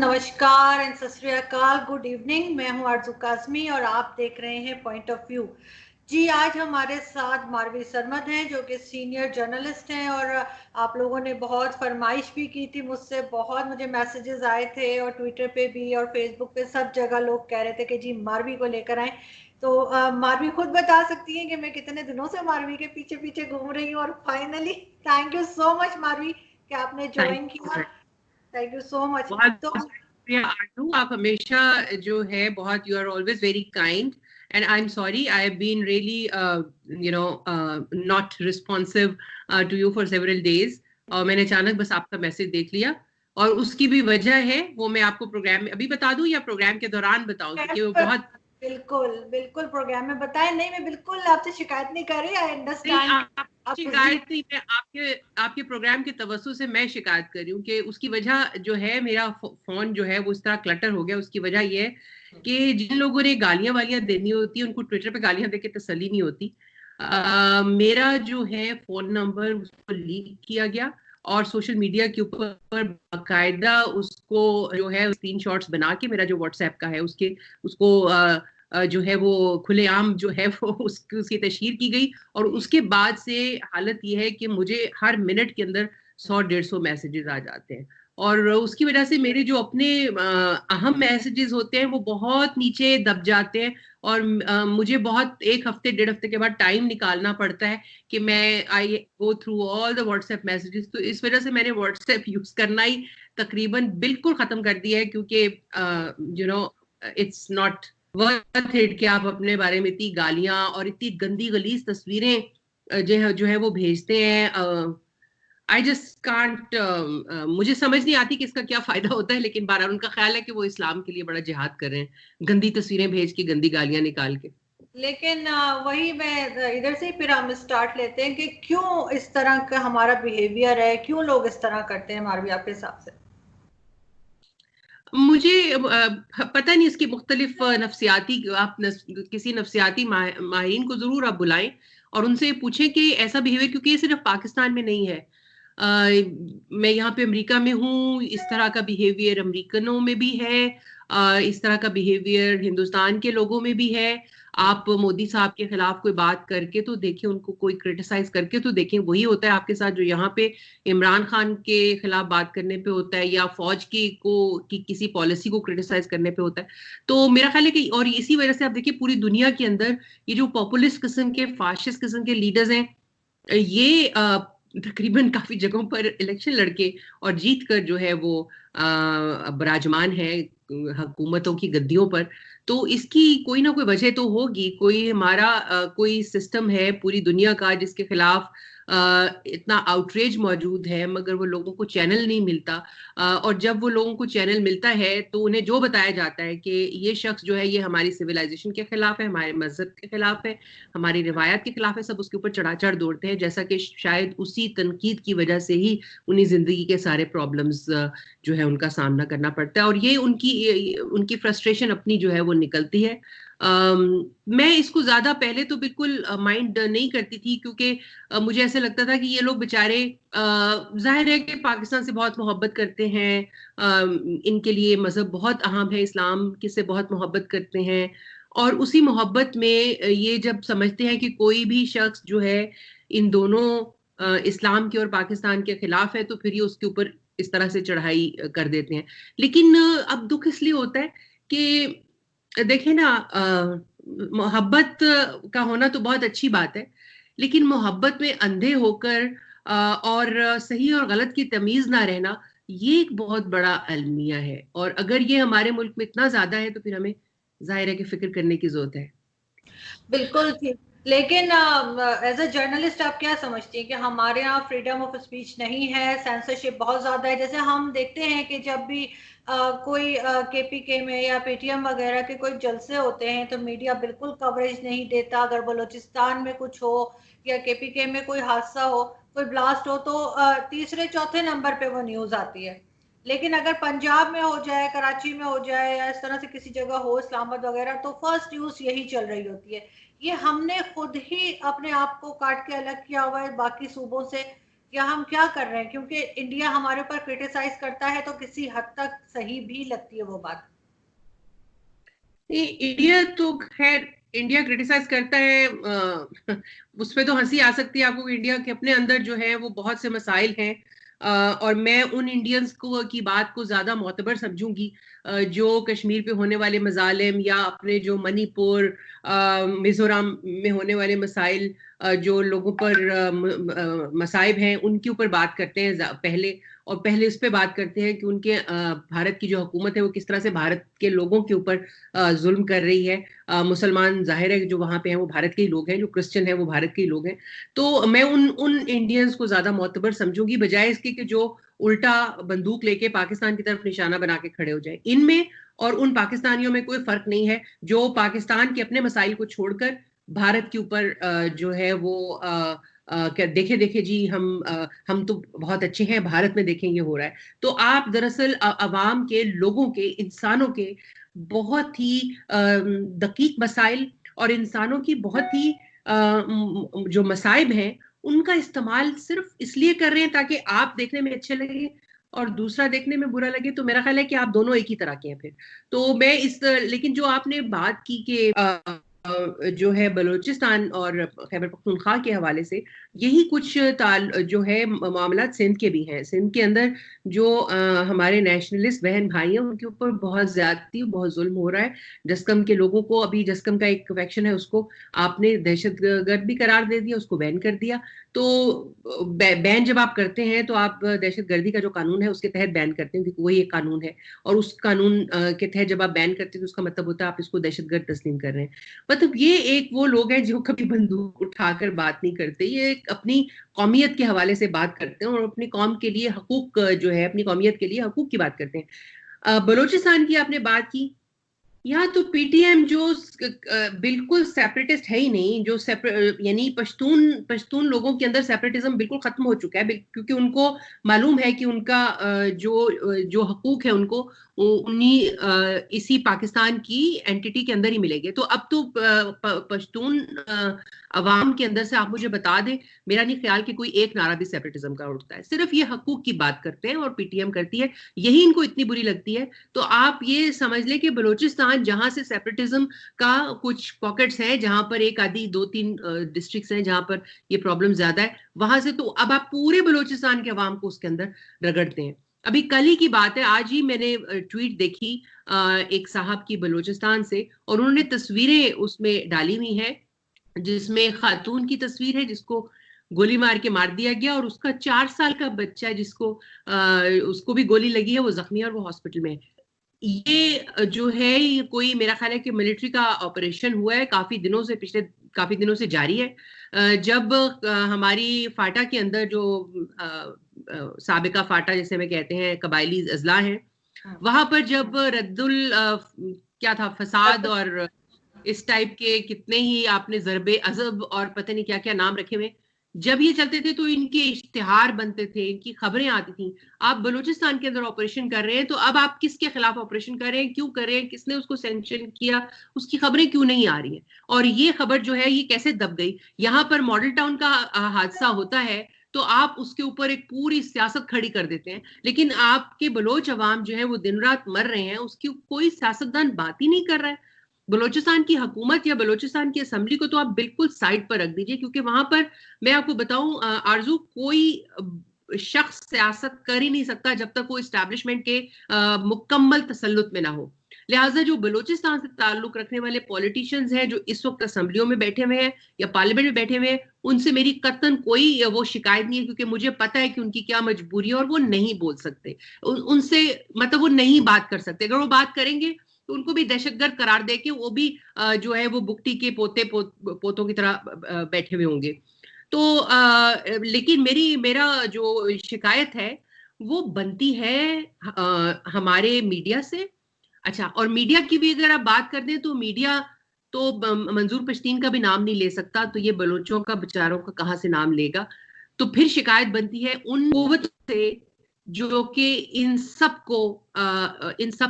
नमस्कार एंड सत श्री अकाल, गुड इवनिंग। मैं हूं आरजू काज़मी और आप देख रहे हैं पॉइंट ऑफ व्यू। जी, आज हमारे साथ मारवी सरमद हैं जो कि सीनियर जर्नलिस्ट हैं और आप लोगों ने बहुत फरमाइश भी की थी मुझसे, बहुत मुझे मैसेजेस आए थे और ट्विटर पे भी और फेसबुक पे सब जगह लोग कह रहे थे कि जी मारवी को लेकर आए। तो मारवी खुद बता सकती हैं कि मैं कितने दिनों से मारवी के पीछे पीछे घूम रही हूँ और finally thank you so much Marvi कि आपने थैंक ज्वाइन किया। Thank you so much. बहुत तो शुक्रिया आटू, आप हमेशा जो है बहुत, you are always very kind and I am sorry I have been really not responsive to you for several days. और मैंने अचानक बस आपका मैसेज देख लिया और उसकी भी वजह है, वो मैं आपको प्रोग्राम में अभी बता दूं या प्रोग्राम के दौरान बताऊं, क्योंकि वो बहुत बिल्कुल बिल्कुल प्रोग्राम में बताएं। नहीं, मैं बिल्कुल आपसे शिकायत नहीं कर रही, आई नहीं, अंडरस्टैंड। आप आप शिकायत नहीं, मैं आपके प्रोग्राम के तवज्जो से मैं शिकायत कर रही हूँ कि उसकी वजह जो है, मेरा फोन जो है वो इस तरह क्लटर हो गया। उसकी वजह ये है कि जिन लोगों ने गालियां वालियां देनी होती है उनको ट्विटर पे गालियां देके तसल्ली नहीं होती। मेरा जो है फोन नंबर उसको लीक किया गया और सोशल मीडिया के ऊपर बाकायदा उसको जो है स्क्रीनशॉट्स बना के, मेरा जो व्हाट्सएप का है उसके उसको जो है वो खुलेआम जो है वो उसकी तशहीर की गई। और उसके बाद से हालत ये है कि मुझे हर मिनट के अंदर 100-150 मैसेजेस आ जाते हैं और उसकी वजह से मेरे जो अपने अहम मैसेजेस होते हैं वो बहुत नीचे दब जाते हैं और मुझे बहुत 1 हफ्ते 1.5 हफ्ते के बाद टाइम निकालना पड़ता है कि मैं I go through all the WhatsApp messages. तो इस वजह से मैंने व्हाट्सएप यूज करना ही तकरीबन बिल्कुल खत्म कर दिया है, क्योंकि you know it's not worth it कि आप अपने बारे में इतनी गालियां और इतनी गंदी गलीज तस्वीरें जो है वो भेजते हैं। आई जस्ट कांट, मुझे समझ नहीं आती कि इसका क्या फायदा होता है, लेकिन बहरहाल उनका ख्याल है कि वो इस्लाम के लिए बड़ा जिहाद कर रहे हैं, गंदी तस्वीरें भेज के, गंदी गालियां निकाल के। लेकिन वही मैं इधर से ही फिर हम स्टार्ट लेते हैं कि क्यों इस तरह का हमारा बिहेवियर है, क्यों लोग इस तरह करते हैं मारवी आपके हिसाब से। मुझे पता नहीं, इसकी मुख्तलिफ नफ्सियाती, आप किसी नफ्सियाती माहिरीन को जरूर आप बुलाएं और उनसे पूछें कि ऐसा बिहेवियर, क्योंकि ये सिर्फ पाकिस्तान में नहीं है। मैं यहाँ पे अमेरिका में हूँ, इस तरह का बिहेवियर अमेरिकनों में भी है, इस तरह का बिहेवियर हिंदुस्तान के लोगों में भी है। आप मोदी साहब के खिलाफ कोई बात करके तो देखिए, उनको कोई क्रिटिसाइज करके तो देखें, वही होता है आपके साथ जो यहाँ पे इमरान खान के खिलाफ बात करने पे होता है या फौज की किसी पॉलिसी को क्रिटिसाइज करने पे होता है। तो मेरा ख्याल है कि, और इसी वजह से आप देखिए पूरी दुनिया के अंदर ये जो पॉपुलिस्ट किस्म के, फाशिस्ट किस्म के लीडर्स हैं, ये तकरीबन काफी जगहों पर इलेक्शन लड़के और जीत कर जो है वो विराजमान है हुकूमतों की गद्दियों पर। तो इसकी कोई ना कोई वजह तो होगी, कोई हमारा कोई सिस्टम है पूरी दुनिया का जिसके खिलाफ इतना आउटरेज मौजूद है, मगर वो लोगों को चैनल नहीं मिलता। और जब वो लोगों को चैनल मिलता है तो उन्हें जो बताया जाता है कि ये शख्स जो है ये हमारी सिविलाइजेशन के खिलाफ है, हमारे मजहब के खिलाफ है, हमारी रिवायत के खिलाफ है, सब उसके ऊपर चढ़ाचढ़ दौड़ते हैं, जैसा कि शायद उसी तनकीद की वजह से ही उन्हें जिंदगी के सारे प्रॉब्लम्स जो है उनका सामना करना पड़ता है और ये उनकी फ्रस्ट्रेशन अपनी जो है वो निकलती है। मैं इसको ज्यादा पहले तो बिल्कुल माइंड नहीं करती थी, क्योंकि मुझे ऐसा लगता था कि ये लोग बेचारे जाहिर है कि पाकिस्तान से बहुत मोहब्बत करते हैं, इनके लिए मजहब बहुत अहम है, इस्लाम की से बहुत मोहब्बत करते हैं और उसी मोहब्बत में ये जब समझते हैं कि कोई भी शख्स जो है इन दोनों इस्लाम के और पाकिस्तान के खिलाफ है, तो फिर ये उसके ऊपर इस तरह से चढ़ाई कर देते हैं। लेकिन अब दुख इसलिए होता है कि देखिए ना, मोहब्बत का होना तो बहुत अच्छी बात है, लेकिन मोहब्बत में अंधे होकर और सही और गलत की तमीज ना रहना, ये एक बहुत बड़ा अलमिया है। और अगर ये हमारे मुल्क में इतना ज्यादा है तो फिर हमें जाहिर है कि फिक्र करने की जरूरत है। बिल्कुल ठीक। लेकिन एज अ जर्नलिस्ट आप क्या समझती हैं कि हमारे यहाँ फ्रीडम ऑफ स्पीच नहीं है, सेंसरशिप बहुत ज्यादा है? जैसे हम देखते हैं कि जब भी कोई केपीके में या पेटीएम वगैरह के कोई जलसे होते हैं तो मीडिया बिल्कुल कवरेज नहीं देता। अगर बलूचिस्तान में कुछ हो या केपीके में कोई हादसा हो, कोई ब्लास्ट हो, तो तीसरे चौथे नंबर पे वो न्यूज आती है। लेकिन अगर पंजाब में हो जाए, कराची में हो जाए या इस तरह से किसी जगह हो, इस्लामाबाद वगैरह, तो फर्स्ट न्यूज यही चल रही होती है। ये हमने खुद ही अपने आप को काट के अलग किया हुआ है बाकी सूबों से, या हम क्या कर रहे हैं? क्योंकि इंडिया हमारे ऊपर क्रिटिसाइज करता है तो किसी हद तक सही भी लगती है वो बात। इंडिया तो खैर, इंडिया क्रिटिसाइज करता है, उसपे तो हंसी आ सकती है आपको। इंडिया के अपने अंदर जो है वो बहुत से मसाइल हैं, और मैं उन इंडियंस को की बात को ज्यादा मोतबर समझूंगी जो कश्मीर पे होने वाले मजालिम, या अपने जो मणिपुर, मिजोरम में होने वाले मसाइल, जो लोगों पर मसाइब हैं, उनके ऊपर बात करते हैं पहले। और पहले इस पे बात करते हैं कि उनके भारत की जो हुकूमत है वो किस तरह से भारत के लोगों के ऊपर जुल्म कर रही है। मुसलमान जाहिर है जो वहां पे हैं वो भारत के ही लोग हैं, जो क्रिश्चियन हैं वो भारत के ही लोग हैं। तो मैं उन उन इंडियंस को ज्यादा मोतबर समझूंगी, बजाय इसके कि जो उल्टा बंदूक लेके पाकिस्तान की तरफ निशाना बना के खड़े हो जाए। इनमें और उन पाकिस्तानियों में कोई फर्क नहीं है जो पाकिस्तान के अपने मसाइल को छोड़कर भारत के ऊपर जो है वो क्या देखे देखे जी, हम तो बहुत अच्छे हैं, भारत में देखें ये हो रहा है। तो आप दरअसल अवाम के, लोगों के, इंसानों के बहुत ही दकीक मसाइल और इंसानों की बहुत ही जो मसाइब हैं उनका इस्तेमाल सिर्फ इसलिए कर रहे हैं ताकि आप देखने में अच्छे लगे और दूसरा देखने में बुरा लगे। तो मेरा ख्याल है कि आप दोनों एक ही तरह के हैं फिर। तो मैं इस, लेकिन जो आपने बात की कि जो है बलूचिस्तान और खैबर पख्तूनख्वा के हवाले से, यही कुछ जो है मामला सिंध के भी हैं। सिंध के अंदर जो हमारे नेशनलिस्ट बहन भाई हैं उनके ऊपर बहुत ज्यादती, बहुत जुल्म हो रहा है। जस्कम के लोगों को, अभी जस्कम का एक फैक्शन है उसको आपने दहशतगर्द भी करार दे दिया, उसको बैन कर दिया। तो बैन जब आप करते हैं तो आप दहशतगर्दी का जो कानून है उसके तहत बैन करते हैं, क्योंकि वही एक कानून है। और उस कानून के तहत जब आप बैन करते हैं तो उसका मतलब होता है आप इसको दहशतगर्द तस्लीम कर रहे हैं। मतलब ये एक वो लोग हैं जो कभी बंदूक उठाकर बात नहीं करते, ये अपनी कौमियत के हवाले से बात करते हैं और अपनी कौम के लिए हकूक जो है, अपनी कौमियत के लिए हकूक की बात करते हैं। बलूचिस्तान की आपने बात की, यहाँ तो पीटीएम जो बिल्कुल सेपरेटिस्ट है ही नहीं, जो यानी पश्तून पश्तून लोगों के अंदर सेपरेटिज्म बिल्कुल खत्म हो चुका है, क्योंकि उनको मालूम है कि उनका जो हकूक है उनको उन्हीं इसी पाकिस्तान की एंटिटी के अंदर ही मिलेंगे। तो अब तो पश्तून अवाम के अंदर से आप मुझे बता दें, मेरा नहीं ख्याल कि कोई एक नारा भी सेपरेटिज्म का उठता है। सिर्फ ये हकूक की बात करते हैं और पीटीएम करती है, यही इनको इतनी बुरी लगती है। तो आप ये समझ लें कि बलूचिस्तान जहां से सेपरेटिज्म का कुछ पॉकेट्स हैं, जहां पर एक आधी 2-3 डिस्ट्रिक्ट्स हैं जहां पर ये प्रॉब्लम ज्यादा है, वहां से तो अब आप पूरे बलूचिस्तान के अवाम को उसके अंदर रगड़ते हैं। अभी कल ही की बात है, आज ही मैंने ट्वीट देखी एक साहब की बलूचिस्तान से, और उन्होंने तस्वीरें उसमें डाली हुई हैं जिसमें खातून की तस्वीर है जिसको गोली मार के मार दिया गया, और उसका 4 साल का बच्चा जिसको उसको भी गोली लगी है, वो जख्मी है और वो हॉस्पिटल में है। ये जो है ये कोई, मेरा ख्याल है कि मिलिट्री का ऑपरेशन हुआ है, काफी दिनों से, पिछले काफी दिनों से जारी है। जब हमारी फाटा के अंदर जो साबिका फाटा जिसे हमें कहते हैं, कबायली अजला हैं, वहां पर जब रद्दुल क्या था, फसाद और इस टाइप के कितने ही आपने जरबे अजब और पता नहीं क्या क्या नाम रखे हुए, जब ये चलते थे तो इनके इश्तिहार बनते थे, इनकी खबरें आती थी। आप बलूचिस्तान के अंदर ऑपरेशन कर रहे हैं, तो अब आप किसके खिलाफ ऑपरेशन कर रहे हैं, क्यों कर रहे हैं, किसने उसको सैंक्शन किया, उसकी खबरें क्यों नहीं आ रही है? और ये खबर जो है ये कैसे दब गई? यहाँ पर मॉडल टाउन का हादसा होता है तो आप उसके ऊपर एक पूरी सियासत खड़ी कर देते हैं, लेकिन आपके बलोच अवाम जो है वो दिन रात मर रहे हैं, उसकी कोई सियासतदान बात ही नहीं कर रहा है। बलूचिस्तान की हुकूमत या बलूचिस्तान की असेंबली को तो आप बिल्कुल साइड पर रख दीजिए, क्योंकि वहां पर मैं आपको बताऊं आरजू, कोई शख्स सियासत कर ही नहीं सकता जब तक वो इस्टेब्लिशमेंट के मुकम्मल तसल्लुत में ना हो। लिहाजा जो बलूचिस्तान से ताल्लुक रखने वाले पॉलिटिशियंस हैं जो इस वक्त असेंबलियों में बैठे हुए हैं या पार्लियामेंट में बैठे हुए हैं, उनसे मेरी कतन कोई वो शिकायत नहीं है, क्योंकि मुझे पता है कि उनकी क्या मजबूरी है और वो नहीं बोल सकते। उनसे मतलब वो नहीं बात कर सकते। अगर वो बात करेंगे तो उनको भी दहशतगर्द करार दे के वो भी जो है वो बुकटी के पोतों की तरह बैठे हुए होंगे। तो लेकिन मेरा जो शिकायत है वो बनती है हमारे मीडिया से। अच्छा, और मीडिया की भी अगर आप बात कर दें तो मीडिया तो मंजूर पश्तीन का भी नाम नहीं ले सकता, तो ये बलोचों का, बेचारों का कहाँ से नाम लेगा? तो फिर शिकायत बनती है उन कुव्वत से जो कि इन सब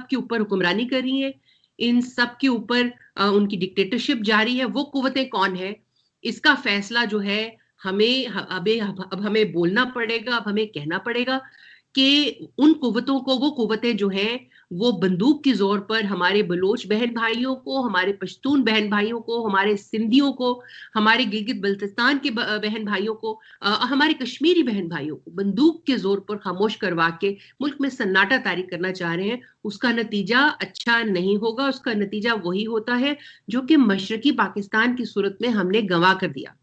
के ऊपर हुक्मरानी कर रही है, इन सब के ऊपर उनकी डिक्टेटरशिप जारी है। वो कुव्वतें कौन है, इसका फैसला जो है अब हमें बोलना पड़ेगा, अब हमें कहना पड़ेगा कि उन कुव्वतों को, वो कुव्वतें जो हैं वो बंदूक के जोर पर हमारे बलोच बहन भाइयों को, हमारे पश्तून बहन भाइयों को, हमारे सिंधियों को, हमारे गिलगित बल्तिस्तान के बहन भाइयों को, हमारे कश्मीरी बहन भाइयों को बंदूक के जोर पर खामोश करवा के मुल्क में सन्नाटा तारी करना चाह रहे हैं। उसका नतीजा अच्छा नहीं होगा। उसका नतीजा वही होता है जो कि मशरकी पाकिस्तान की सूरत में हमने गंवा कर दिया।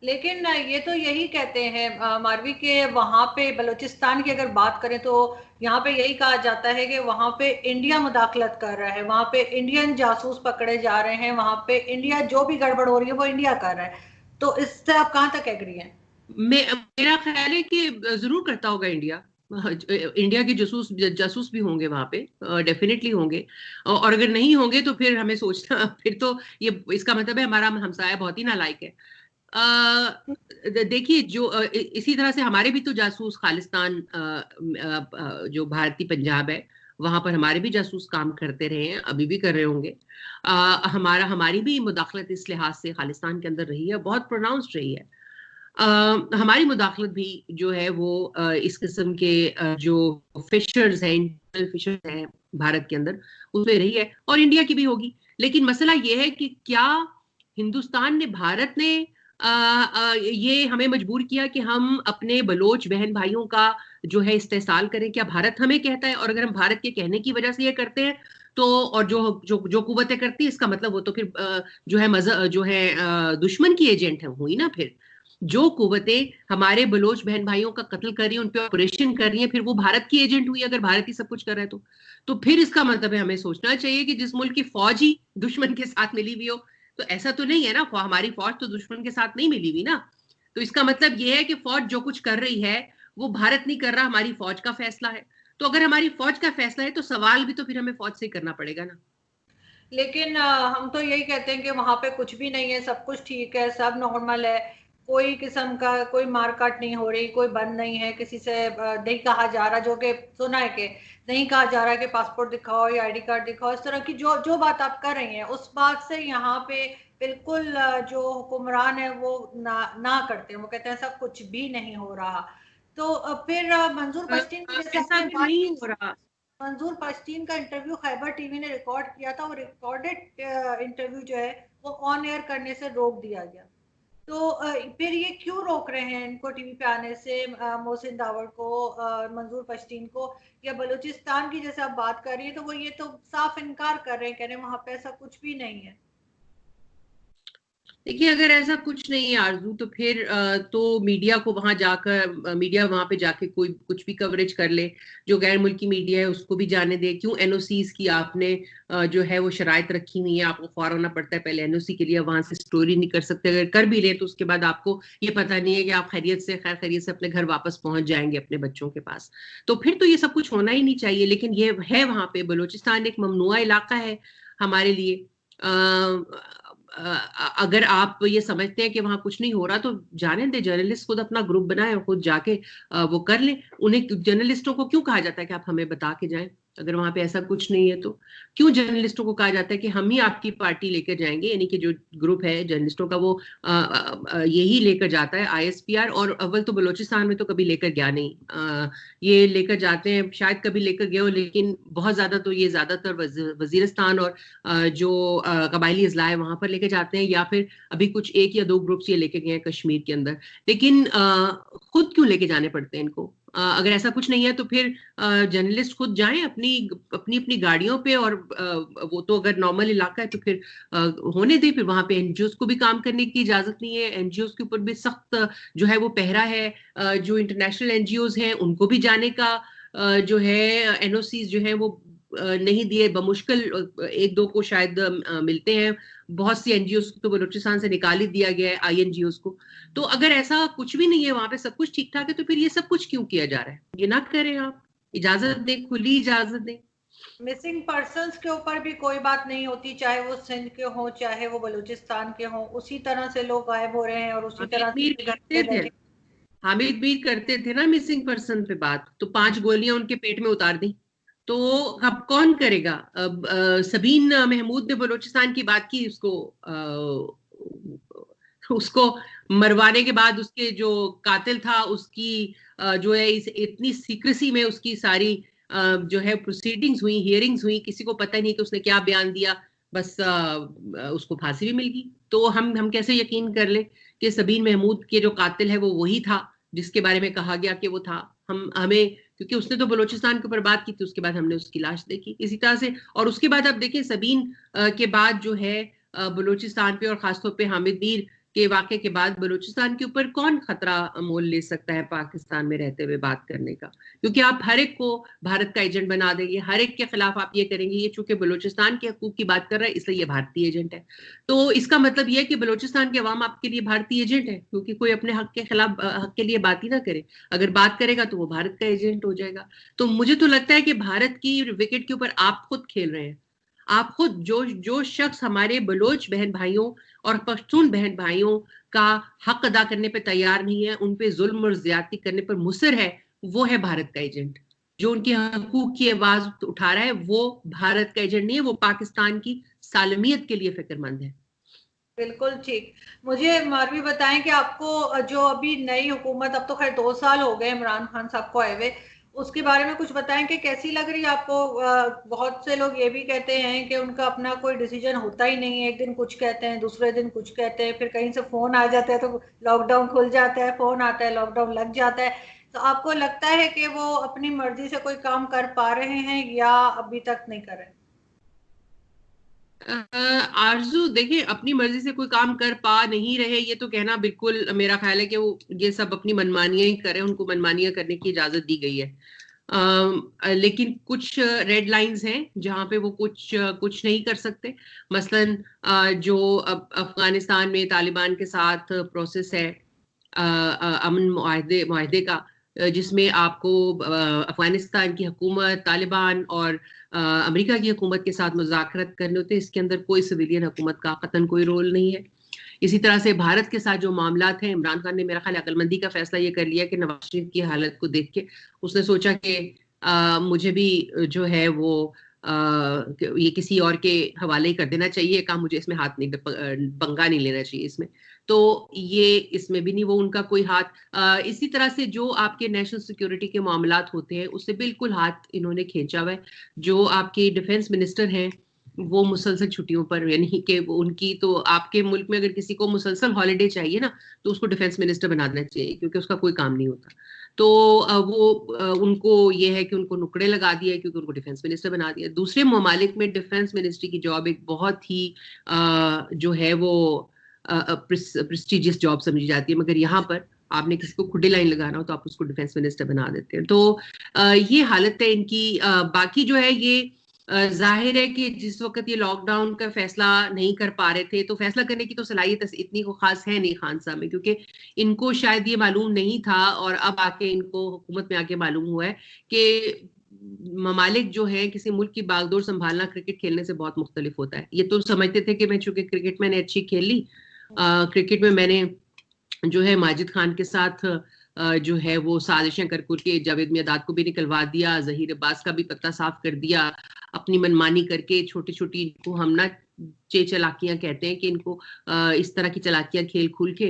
लेकिन ये तो यही कहते हैं मारवी के वहां पे बलूचिस्तान की अगर बात करें तो यहाँ पे यही कहा जाता है कि वहां पे इंडिया मुदाखलत कर रहा है, वहां पे इंडियन जासूस पकड़े जा रहे हैं, वहां पे इंडिया जो भी गड़बड़ हो रही है वो इंडिया कर रहा है। तो इससे आप कहाँ तक एग्री हैं? मेरा ख्याल है कि जरूर करता होगा इंडिया। इंडिया के जासूस जासूस भी होंगे वहां पे, डेफिनेटली होंगे। और अगर नहीं होंगे तो फिर हमें सोचना, फिर तो ये इसका मतलब है हमारा हमसाया बहुत ही नालायक है। देखिए, इसी तरह से हमारे भी तो जासूस खालिस्तान, जो भारतीय पंजाब है वहां पर हमारे भी जासूस काम करते रहे हैं, अभी भी कर रहे होंगे। हमारी भी मुदाखलत इस लिहाज से खालिस्तान के अंदर रही है, बहुत प्रोनाउंस्ड रही है। हमारी मुदाखलत भी जो है वो इस किस्म के जो फिशर्स हैं, इंटरनल फिशर्स हैं भारत के अंदर, उसमें रही है, और इंडिया की भी होगी। लेकिन मसला ये है कि क्या हिंदुस्तान ने, भारत ने ये हमें मजबूर किया कि हम अपने बलोच बहन भाइयों का जो है इस्तेसाल करें? क्या भारत हमें कहता है? और अगर हम भारत के कहने की वजह से ये करते हैं तो, और जो जो जो कुव्वतें करती है, इसका मतलब वो तो फिर जो है दुश्मन की एजेंट है हुई ना। फिर जो कुव्वतें हमारे बलोच बहन भाइयों का कत्ल कर रही हैं, उन पे ऑपरेशन कर रही हैं, फिर वो भारत की एजेंट हुई अगर भारत ही सब कुछ कर रहा है तो फिर इसका मतलब है हमें सोचना चाहिए कि जिस मुल्क की फौज ही दुश्मन के साथ मिली हुई हो, तो ऐसा तो नहीं है ना, हमारी फौज तो दुश्मन के साथ नहीं मिली हुई ना। तो इसका मतलब यह है कि फौज जो कुछ कर रही है वो भारत नहीं कर रहा, हमारी फौज का फैसला है। तो अगर हमारी फौज का फैसला है तो सवाल भी तो फिर हमें फौज से ही करना पड़ेगा ना। लेकिन हम तो यही कहते हैं कि वहां पे कुछ भी नहीं है, सब कुछ ठीक है, सब नॉर्मल है, कोई किस्म का कोई मारकाट नहीं हो रही, कोई बंद नहीं है, किसी से नहीं कहा जा रहा, जो कि सुना है कि नहीं कहा जा रहा है कि पासपोर्ट दिखाओ या आईडी कार्ड दिखाओ, इस तरह की जो जो बात आप कर रही हैं उस बात से यहाँ पे बिल्कुल जो हुक्मरान है वो ना करते हैं, वो कहते हैं सब कुछ भी नहीं हो रहा। तो फिर मंजूर पश्तीन की जैसे ऐसा आपने भी बात नहीं की, हो रहा। मंजूर पश्तीन का इंटरव्यू खैबर टीवी ने रिकॉर्ड किया था, वो रिकॉर्डेड इंटरव्यू जो है वो ऑन एयर करने से रोक दिया गया। तो फिर ये क्यों रोक रहे हैं इनको टीवी पे आने से, मोहसिन दावड़ को, मंजूर पश्तीन को? या बलूचिस्तान की जैसे आप बात कर रही है तो वो ये तो साफ इनकार कर रहे हैं, कह रहे हैं वहां पे ऐसा कुछ भी नहीं है। देखिए, अगर ऐसा कुछ नहीं है आरजू, तो फिर तो मीडिया को वहां जाकर, मीडिया वहां पे जाके कोई कुछ भी कवरेज कर ले, जो गैर मुल्की मीडिया है उसको भी जाने दे। क्यों एनओसीज की आपने जो है वो शराइत रखी हुई है? आपको ख्वार होना पड़ता है पहले एनओसी के लिए, वहां से स्टोरी नहीं कर सकते। अगर कर भी ले तो उसके बाद आपको ये पता नहीं है कि आप खैरियत से, खैर खैरियत से अपने घर वापस पहुंच जाएंगे अपने बच्चों के पास। तो फिर तो ये सब कुछ होना ही नहीं चाहिए। लेकिन ये है, वहां पे बलूचिस्तान एक ममनुआ इलाका है हमारे लिए। अगर आप ये समझते हैं कि वहां कुछ नहीं हो रहा तो जाने दे, जर्नलिस्ट खुद अपना ग्रुप बनाए और खुद जाके वो कर ले। उन्हें, जर्नलिस्टों को क्यों कहा जाता है कि आप हमें बता के जाएं? अगर वहां पे ऐसा कुछ नहीं है तो क्यों जर्नलिस्टों को कहा जाता है कि हम ही आपकी पार्टी लेकर जाएंगे? यानी कि जो ग्रुप है जर्नलिस्टों का वो यही लेकर जाता है आईएसपीआर। और अव्वल तो बलोचिस्तान में तो कभी लेकर गया नहीं। ये लेकर जाते हैं, शायद कभी लेकर गए हो, लेकिन बहुत ज्यादा तो ये ज्यादातर वजीरिस्तान और जो कबायली अजला है वहां पर लेके जाते हैं, या फिर अभी कुछ एक या दो ग्रुप्स ये लेके गए हैं कश्मीर के अंदर। लेकिन खुद क्यों लेके जाने पड़ते हैं इनको? अगर ऐसा कुछ नहीं है तो फिर जर्नलिस्ट खुद जाएं अपनी अपनी अपनी गाड़ियों पे। और वो तो अगर नॉर्मल इलाका है तो फिर होने दें। फिर वहां पे एनजीओ को भी काम करने की इजाजत नहीं है, एनजीओ के ऊपर भी सख्त जो है वो पहरा है। जो इंटरनेशनल एनजीओ हैं उनको भी जाने का जो है एनओसी जो है वो नहीं दिए, बमुश्किल एक दो को शायद मिलते हैं। बहुत सी एनजीओ तो बलूचिस्तान से निकाल ही दिया गया है, आईएनजीओ को। तो अगर ऐसा कुछ भी नहीं है, वहां पे सब कुछ ठीक ठाक है, तो फिर ये सब कुछ क्यों किया जा रहा है? ये ना करें, आप इजाजत दें, खुली इजाजत दें। मिसिंग पर्सन्स के ऊपर भी कोई बात नहीं होती, चाहे वो सिंध के हों चाहे वो बलूचिस्तान के हों, उसी तरह से लोग गायब हो रहे हैं और उसी हामिद तरह से मीर उनके घर करते पे थे, बैठे। हामिद मीर करते थे ना मिसिंग पर्सन पे बात, तो 5 गोलियां उनके पेट में उतार दी। तो अब कौन करेगा? अब सबीन महमूद ने बलूचिस्तान की बात की, उसको उसको मरवाने के बाद उसके जो कातिल था उसकी जो है इतनी सीक्रेसी में उसकी सारी जो है प्रोसीडिंग्स हुई, हियरिंग्स हुई, किसी को पता नहीं कि उसने क्या बयान दिया, बस उसको फांसी भी मिल गई। तो हम कैसे यकीन कर ले कि सबीन महमूद के जो कातिल है वो वही था जिसके बारे में कहा गया कि वो था। हमें, क्योंकि उसने तो बलूचिस्तान के ऊपर बात की थी, उसके बाद हमने उसकी लाश देखी इसी तरह से। और उसके बाद आप देखें सबीन के बाद जो है बलूचिस्तान पे और खासतौर पे हामिद मीर के वाक़े के बाद बलूचिस्तान के ऊपर कौन खतरा मोल ले सकता है पाकिस्तान में रहते हुए बात करने का? क्योंकि आप हर एक को भारत का एजेंट बना देंगे, हर एक के खिलाफ आप ये करेंगे ये चूंकि बलूचिस्तान के हकूक की बात कर रहा है इसलिए ये भारतीय एजेंट है। तो इसका मतलब ये है कि बलूचिस्तान के अवाम आपके लिए भारतीय एजेंट है, क्योंकि कोई अपने हक के खिलाफ हक के लिए बात ही ना करे। अगर बात करेगा तो वो भारत का एजेंट हो जाएगा। तो मुझे तो लगता है कि भारत की विकेट के ऊपर आप खुद खेल रहे हैं। आप खुद जो शख्स हमारे बलोच बहन भाइयों और पश्तून बहन भाइयों का हक अदा करने पे तैयार नहीं है, उन पे जुल्म और ज्यादती करने पर मुसर है, वो है भारत का एजेंट। जो उनके हकूक की आवाज उठा रहा है वो भारत का एजेंट नहीं है, वो पाकिस्तान की सालमियत के लिए फिक्रमंद है। बिल्कुल ठीक। मुझे मारवी बताएं कि आपको जो अभी नई हुकूमत, अब तो खैर 2 साल हो गए इमरान खान साहब को आए हुए, उसके बारे में कुछ बताएं कि कैसी लग रही है आपको? बहुत से लोग ये भी कहते हैं कि उनका अपना कोई डिसीजन होता ही नहीं है, एक दिन कुछ कहते हैं, दूसरे दिन कुछ कहते हैं, फिर कहीं से फोन आ जाता है तो लॉकडाउन खुल जाता है, फोन आता है लॉकडाउन लग जाता है। तो आपको लगता है कि वो अपनी मर्जी से कोई काम कर पा रहे हैं या अभी तक नहीं कर रहे? आरजू देखिए, अपनी मर्जी से कोई काम कर पा नहीं रहे ये तो कहना बिल्कुल, मेरा ख्याल है कि वो ये सब अपनी मनमानियां ही करें, उनको मनमानियां करने की इजाजत दी गई है। लेकिन कुछ रेड लाइंस हैं जहां पे वो कुछ नहीं कर सकते। मसलन जो अब अफगानिस्तान में तालिबान के साथ प्रोसेस है अमन मुआहदे का, जिसमें आपको अफगानिस्तान की हुकूमत, तालिबान और अमेरिका की हुकूमत के साथ मुज़ाकरत करने होते हैं। इसके अंदर कोई सिविलियन हुकूमत का कतन कोई रोल नहीं है। इसी तरह से भारत के साथ जो मामलात हैं, इमरान खान ने मेरा ख्याल अकलमंदी का फैसला ये कर लिया कि नवाज शरीफ की हालत को देख के उसने सोचा कि मुझे भी जो है वो ये किसी और के हवाले ही कर देना चाहिए, काम मुझे इसमें हाथ नहीं, पंगा नहीं लेना चाहिए इसमें। तो ये इसमें भी नहीं वो उनका कोई हाथ। इसी तरह से जो आपके नेशनल सिक्योरिटी के मामलात होते हैं उससे बिल्कुल हाथ इन्होंने खींचा हुआ है। जो आपके डिफेंस मिनिस्टर हैं वो मुसलसल छुट्टियों पर, यानी कि उनकी तो आपके मुल्क में अगर किसी को मुसलसल हॉलिडे चाहिए ना तो उसको डिफेंस मिनिस्टर बना देना चाहिए, क्योंकि उसका कोई काम नहीं होता। तो वो उनको ये है कि उनको नुकड़े लगा दिया है क्योंकि उनको डिफेंस मिनिस्टर बना दिया। दूसरे ममालिक में डिफेंस मिनिस्ट्री की जॉब एक बहुत ही जो है वो प्रेस्टिजियस जॉब समझी जाती है, मगर यहाँ पर आपने किसी को खुडी लाइन लगाना हो तो आप उसको डिफेंस मिनिस्टर बना देते हैं। तो ये हालत है इनकी। बाकी जो है ये जाहिर है कि जिस वक्त ये लॉकडाउन का फैसला नहीं कर पा रहे थे तो फैसला करने की तो सलाहियत इतनी को खास है नहीं खान साहब में, क्योंकि इनको शायद ये मालूम नहीं था और अब आके इनको हुकूमत में आके मालूम हुआ है कि ममालिक जो है किसी मुल्क की बागडोर संभालना क्रिकेट खेलने से बहुत मुख्तलिफ होता है। ये तो समझते थे कि मैं चूंकि क्रिकेट मैंने अच्छी खेल ली, क्रिकेट में मैंने जो है माजिद खान के साथ जो है वो साजिशें कर के जावेद मियादाद को भी निकलवा दिया, जहीर अब्बास का भी पत्ता साफ कर दिया, अपनी मनमानी करके छोटी छोटी को हम ना चलाकियां कहते हैं कि इनको इस तरह की चलाकियां खेल खुल के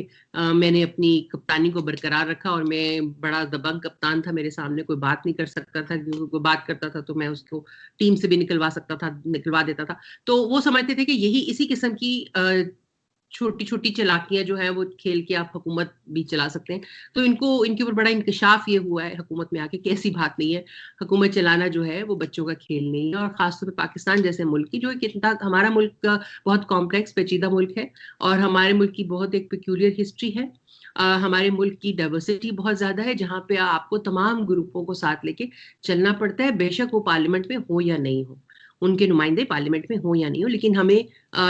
मैंने अपनी कप्तानी को बरकरार रखा और मैं बड़ा दबंग कप्तान था, मेरे सामने कोई बात नहीं कर सकता था, क्योंकि कोई बात करता था तो मैं उसको टीम से भी निकलवा देता था। तो वो समझते थे कि यही इसी किस्म की छोटी छोटी चलाकियां जो है वो खेल के आप हुकूमत भी चला सकते हैं। तो इनको इनके ऊपर बड़ा इंकशाफ ये हुआ है हुकूमत में आके, कैसी बात नहीं है, हुकूमत चलाना जो है वो बच्चों का खेल नहीं है। और खासतौर पर पाकिस्तान जैसे मुल्क की, जो एक हमारा मुल्क बहुत कॉम्प्लेक्स पेचीदा मुल्क है और हमारे मुल्क की बहुत एक पेक्यूलियर हिस्ट्री है। हमारे मुल्क की डाइवर्सिटी बहुत ज्यादा है, जहाँ पे आपको तमाम ग्रुपों को साथ लेके चलना पड़ता है, बेशक वो पार्लियामेंट में हो या नहीं हो, उनके नुमाइंदे पार्लियामेंट में हो या नहीं हो, लेकिन हमें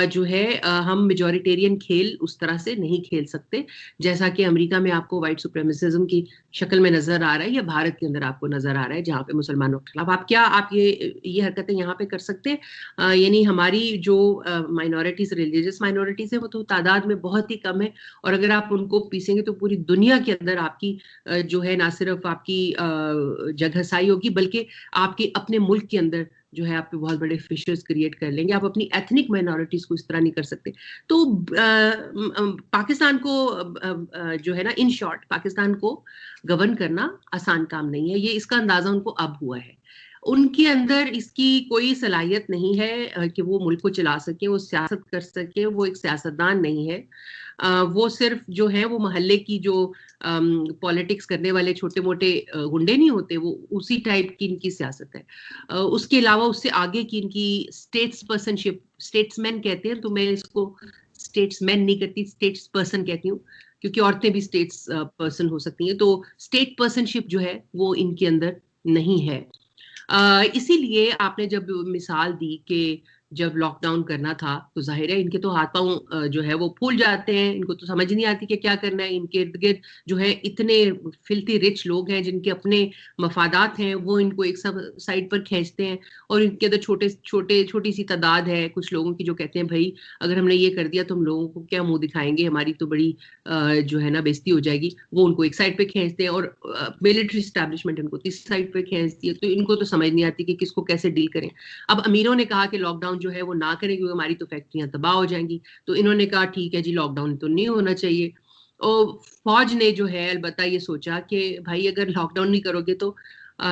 जो है हम मेजॉरिटेरियन खेल उस तरह से नहीं खेल सकते जैसा कि अमेरिका में आपको व्हाइट सुप्रीमेसिज्म की शक्ल में नजर आ रहा है या भारत के अंदर आपको नजर आ रहा है, जहाँ पे मुसलमानों के खिलाफ आप ये हरकतें यहाँ पे कर सकते हैं। यानी हमारी जो माइनॉरिटीज, रिलीजियस माइनॉरिटीज है, वो तो तादाद में बहुत ही कम है, और अगर आप उनको पीसेंगे तो पूरी दुनिया के अंदर आपकी जो है ना सिर्फ आपकी जगहसाई होगी, बल्कि आपके अपने मुल्क के अंदर जो है आप पे बहुत बड़े फिशर्स क्रिएट कर लेंगे। आप अपनी एथनिक माइनॉरिटीज को इस तरह नहीं कर सकते। तो पाकिस्तान को जो है ना, इन शॉर्ट, पाकिस्तान को गवर्न करना आसान काम नहीं है। ये इसका अंदाजा उनको अब हुआ है। उनके अंदर इसकी कोई सलाहियत नहीं है कि वो मुल्क को चला सके, वो सियासत कर सके। वो एक सियासतदान नहीं है। वो सिर्फ जो है वो मोहल्ले की जो पॉलिटिक्स करने वाले छोटे मोटे गुंडे नहीं होते, वो उसी टाइप की इनकी सियासत है। उसके अलावा उससे आगे की इनकी स्टेट्स पर्सनशिप, स्टेट्समैन कहते हैं, तो मैं इसको स्टेट्समैन नहीं कहती, स्टेट्स पर्सन कहती हूँ, क्योंकि औरतें भी स्टेट्स पर्सन हो सकती हैं। तो स्टेट पर्सनशिप जो है वो इनके अंदर नहीं है। इसीलिए आपने जब मिसाल दी कि जब लॉकडाउन करना था तो जाहिर है इनके तो हाथ पांव जो है वो फूल जाते हैं, इनको तो समझ नहीं आती कि क्या करना है। इनके इर्द गिर्द जो है इतने फिल्थी रिच लोग हैं जिनके अपने मफादात हैं, वो इनको एक सब साइड पर खींचते हैं। और इनके अंदर छोटी सी तादाद है कुछ लोगों की जो कहते हैं भाई अगर हमने ये कर दिया तो हम लोगों को क्या मुंह दिखाएंगे, हमारी तो बड़ी जो है ना बेइज्जती हो जाएगी। वो उनको एक साइड पे खींचते हैं और मिलिट्री एस्टैब्लिशमेंट इनको तीसरी साइड पे खींचती है। तो इनको तो समझ नहीं आती कि किसको कैसे डील करें। अब अमीरों ने कहा कि लॉकडाउन जो है वो ना करें क्योंकि हमारी तो फैक्ट्रियां तबाह हो जाएंगी। तो इन्होंने कहा ठीक है जी, लॉकडाउन तो नहीं होना चाहिए। और फौज ने जो है अलबत्ता ये सोचा कि भाई अगर लॉकडाउन नहीं करोगे तो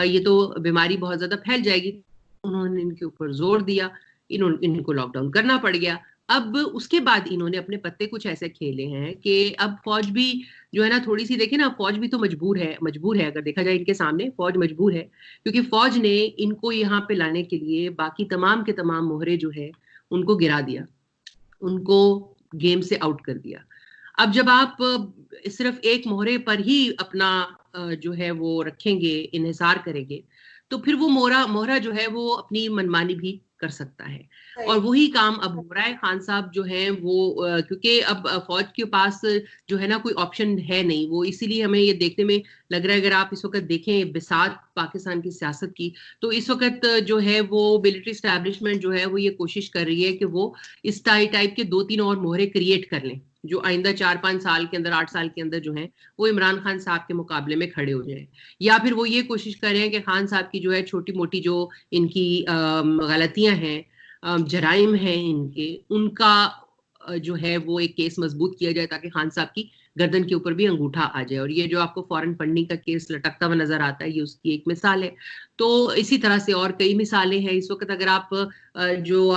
ये तो बीमारी बहुत ज्यादा फैल जाएगी। उन्होंने इनके ऊपर जोर दिया, इनको लॉकडाउन करना पड़ गया। अब उसके बाद इन्होंने अपने पत्ते कुछ ऐसे खेले हैं कि अब फौज भी जो है ना थोड़ी सी देखे ना, फौज भी तो मजबूर है अगर देखा जाए इनके सामने फौज मजबूर है, क्योंकि फौज ने इनको यहाँ पे लाने के लिए बाकी तमाम के तमाम मोहरे जो है उनको गिरा दिया, उनको गेम से आउट कर दिया। अब जब आप सिर्फ एक मोहरे पर ही अपना जो है वो रखेंगे, इन्हिसार करेंगे, तो फिर वो मोहरा जो है वो अपनी मनमानी भी कर सकता है। और वही काम अब हो रहा है। खान साहब जो है वो क्योंकि अब फौज के पास जो है ना कोई ऑप्शन है नहीं, वो इसीलिए हमें ये देखने में लग रहा है, अगर आप इस वक्त देखें बिसात पाकिस्तान की सियासत की, तो इस वक्त जो है वो मिलिट्री स्टैब्लिशमेंट जो है वो ये कोशिश कर रही है कि वो इस टाइप के 2-3 और मोहरे क्रिएट कर लें जो आइंदा 4-5 साल के अंदर, 8 साल के अंदर जो है वो इमरान खान साहब के मुकाबले में खड़े हो जाए। या फिर वो ये कोशिश कर रहे हैं कि खान साहब की जो है छोटी मोटी जो इनकी गलतियां हैं, जराइम हैं इनके, उनका जो है वो एक केस मजबूत किया जाए ताकि खान साहब की गर्दन के ऊपर भी अंगूठा आ जाए। और ये जो आपको फॉरेन फंडिंग का केस लटकता हुआ नजर आता है, ये उसकी एक मिसाल है। तो इसी तरह से और कई मिसालें हैं इस वक्त। अगर आप जो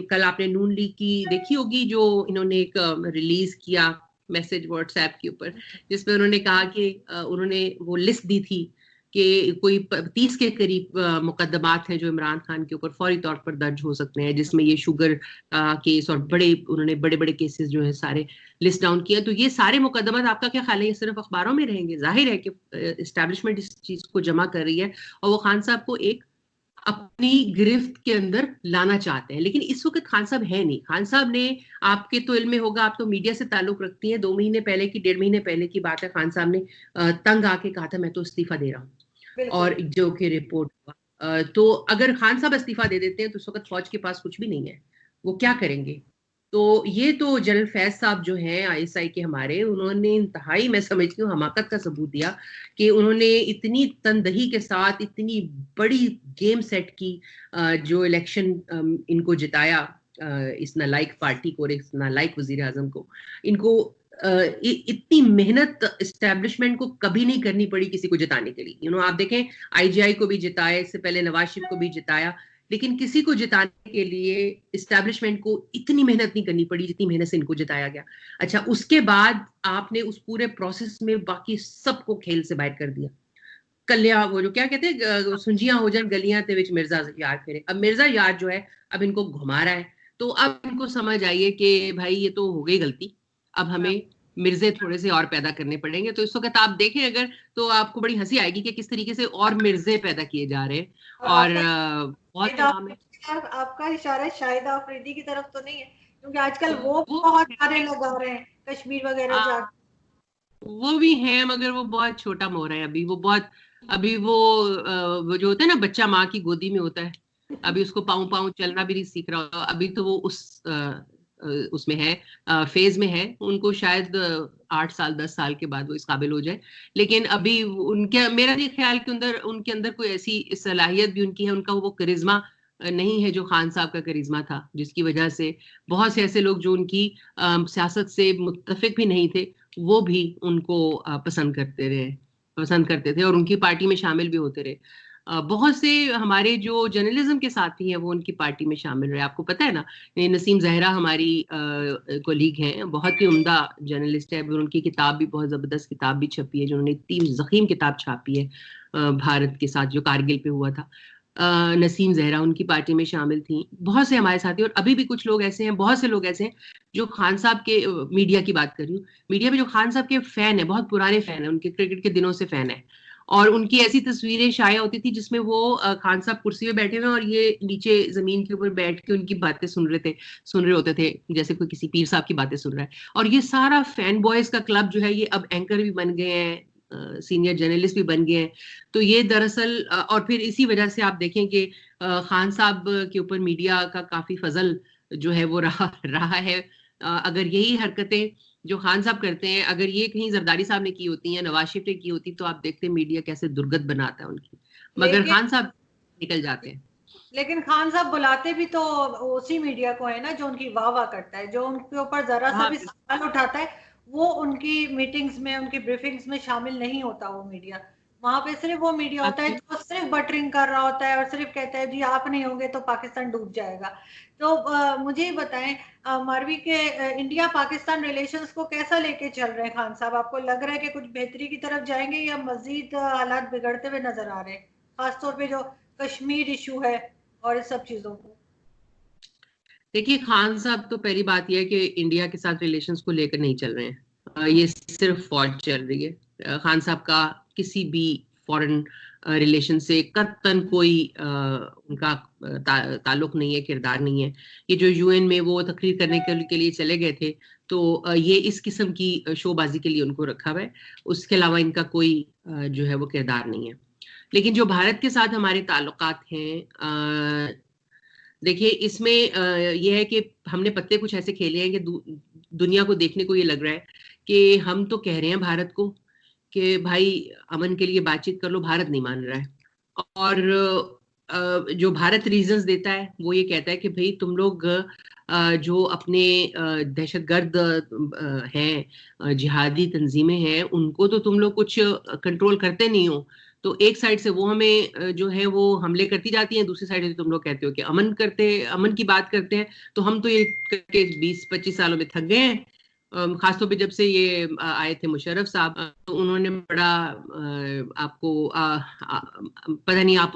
कल आपने नून लीग की देखी होगी, जो इन्होंने एक रिलीज किया मैसेज व्हाट्सएप के ऊपर, जिसमें उन्होंने कहा कि उन्होंने वो लिस्ट दी थी कि कोई 30 के करीब मुकदमात हैं जो इमरान खान के ऊपर फौरी तौर पर दर्ज हो सकते हैं, जिसमें ये शुगर केस और उन्होंने बड़े बड़े केसेस जो है सारे लिस्ट डाउन किया। तो ये सारे मुकदमात आपका क्या ख्याल है, ये सिर्फ अखबारों में रहेंगे? जाहिर है कि एस्टैब्लिशमेंट इस चीज को जमा कर रही है और वो खान साहब को एक अपनी गिरफ्त के अंदर लाना चाहते हैं। लेकिन इस वक्त खान साहब है नहीं। खान साहब ने, आपके तो इल्म में होगा, आप तो मीडिया से ताल्लुक रखती हैं, 2 महीने पहले की, 1.5 महीने पहले की बात है, खान साहब ने तंग आके कहा था मैं तो इस्तीफा दे रहा हूँ, और जो कि रिपोर्ट हुआ। तो अगर खान साहब इस्तीफा दे देते हैं तो इस वक्त फौज के पास कुछ भी नहीं है, वो क्या करेंगे? तो ये तो जनरल फैज साहब जो हैं आईएसआई के हमारे, उन्होंने इंतहाई, मैं समझती हूँ, हमाकत का सबूत दिया कि उन्होंने इतनी तनदही के साथ इतनी बड़ी गेम सेट की, जो इलेक्शन इनको जिताया, इस नालायक पार्टी को और इस नालायक वजीर आजम को। इनको इतनी मेहनत एस्टैब्लिशमेंट को कभी नहीं करनी पड़ी किसी को जिताने के लिए। आप देखें आईजीआई को भी जिताया, इससे पहले नवाज शरीफ को भी जिताया, लेकिन किसी को जिताने के लिए एस्टैब्लिशमेंट को इतनी मेहनत नहीं करनी पड़ी जितनी मेहनत से इनको जिताया गया। अच्छा, उसके बाद आपने उस पूरे प्रोसेस में बाकी सबको खेल से बाहर कर दिया। कल्या, वो जो क्या कहते हैं, सुंजियां हो जाए गलियां ते विच मिर्जा यार फेरे। अब मिर्जा यार जो है अब इनको घुमा रहा है, तो अब इनको समझ आइए कि भाई ये तो हो गई गलती, अब हमें मिर्जे थोड़े से और पैदा करने पड़ेंगे। तो इस वक्त आप देखें अगर, तो आपको बड़ी हंसी आएगी कि किस तरीके से और मिर्जे पैदा किए जा रहे हैं। और बहुत काम है। आपका इशारा शाहिद आफरीदी की तरफ तो नहीं है? क्योंकि आजकल वो बहुत सारे लगा रहे हैं कश्मीर वगैरह जाकर। वो भी है मगर वो बहुत छोटा मोहरा है अभी। वो जो होता है ना, बच्चा माँ की गोदी में होता है, अभी उसको पाँव पाँव चलना भी नहीं सीख रहा। अभी तो वो उसमें है, फेज में है। उनको शायद 8 साल 10 साल के बाद वो इस काबिल हो जाए। लेकिन अभी मेरा ये ख्याल के अंदर उनके अंदर कोई ऐसी सलाहियत भी उनकी है, उनका वो करिश्मा नहीं है जो खान साहब का करिश्मा था, जिसकी वजह से बहुत से ऐसे लोग जो उनकी सियासत से मुत्तफिक भी नहीं थे, वो भी उनको पसंद करते थे और उनकी पार्टी में शामिल भी होते रहे। बहुत से हमारे जो जर्नलिज्म के साथी हैं वो उनकी पार्टी में शामिल रहे। आपको पता है ना, ये नसीम जहरा हमारी कोलीग हैं, बहुत ही उम्दा जर्नलिस्ट है। उनकी किताब भी बहुत जबरदस्त किताब भी छपी है, जो उन्होंने इतनी जखीम किताब छापी है भारत के साथ जो कारगिल पे हुआ था। नसीम जहरा उनकी पार्टी में शामिल थी। बहुत से हमारे साथी, और अभी भी कुछ लोग ऐसे हैं, बहुत से लोग ऐसे हैं जो खान साहब के, मीडिया की बात कर रही हूँ, मीडिया में जो खान साहब के फैन है, बहुत पुराने फैन है, उनके क्रिकेट के दिनों से फैन है, और उनकी ऐसी तस्वीरें शाया होती थी जिसमें वो खान साहब कुर्सी पे बैठे हुए और ये नीचे जमीन के ऊपर बैठ के उनकी बातें सुन रहे होते थे, जैसे कोई किसी पीर साहब की बातें सुन रहा है। और ये सारा फैन बॉयज का क्लब जो है, ये अब एंकर भी बन गए हैं, सीनियर जर्नलिस्ट भी बन गए हैं। तो ये दरअसल और फिर इसी वजह से आप देखें कि खान साहब के ऊपर मीडिया का काफी फजल जो है वो रहा है। अगर यही हरकतें जो खान साहब करते हैं, अगर ये कहीं जरदारी साहब ने की होती या नवाज शरीफ ने की होती, तो आप देखते मीडिया कैसे दुर्गत बनाता है उनकी, मगर खान साहब निकल जाते हैं। लेकिन खान साहब बुलाते भी तो उसी मीडिया को है ना जो उनकी वाह वाह करता है, जो उनके ऊपर जरा सा भी सवाल उठाता है वो उनकी मीटिंग्स में, उनकी ब्रीफिंग्स में शामिल नहीं होता। वो मीडिया वहां पे सिर्फ वो मीडिया होता है जो सिर्फ बटरिंग कर रहा होता है और सिर्फ कहता है जी आप नहीं होंगे तो पाकिस्तान डूब जाएगा। तो मुझे ही बताएं, मारवी के इंडिया पाकिस्तान रिलेशंस को कैसा लेके चल रहे हैं खान साहब? आपको लग रहा है कि कुछ बेहतरी की तरफ जाएंगे या मजीद हालात बिगड़ते हुए नजर आ रहे हैं, खासतौर पे जो कश्मीर इशू है और इस सब चीजों को? देखिए, खान साहब तो पहली बात यह है कि इंडिया के साथ रिलेशंस को लेकर नहीं चल रहे हैं, ये सिर्फ फौज चल रही है। खान साहब का किसी भी फॉरेन रिलेशन से कतन कोई उनका ताल्लुक नहीं है, किरदार नहीं है। ये जो यूएन में वो तकरीर करने के लिए चले गए थे, तो ये इस किस्म की शोबाजी के लिए उनको रखा हुआ है, उसके अलावा इनका कोई जो है वो किरदार नहीं है। लेकिन जो भारत के साथ हमारे ताल्लुकात हैं, देखिए इसमें यह है कि हमने पत्ते कुछ ऐसे खेले हैं कि दुनिया को देखने को ये लग रहा है कि हम तो कह रहे हैं भारत को कि भाई अमन के लिए बातचीत कर लो, भारत नहीं मान रहा है। और जो भारत रीजंस देता है वो ये कहता है कि भाई तुम लोग जो अपने दहशतगर्द हैं, जिहादी तंजीमें हैं, उनको तो तुम लोग कुछ कंट्रोल करते नहीं हो। तो एक साइड से वो हमें जो है वो हमले करती जाती हैं, दूसरी साइड से तुम लोग कहते हो कि अमन की बात करते हैं। तो हम तो ये करके 20-25 सालों में थक गए हैं। खासतौर पे जब से ये आए थे मुशर्रफ साहब, तो उन्होंने बड़ा आपको पता नहीं, आप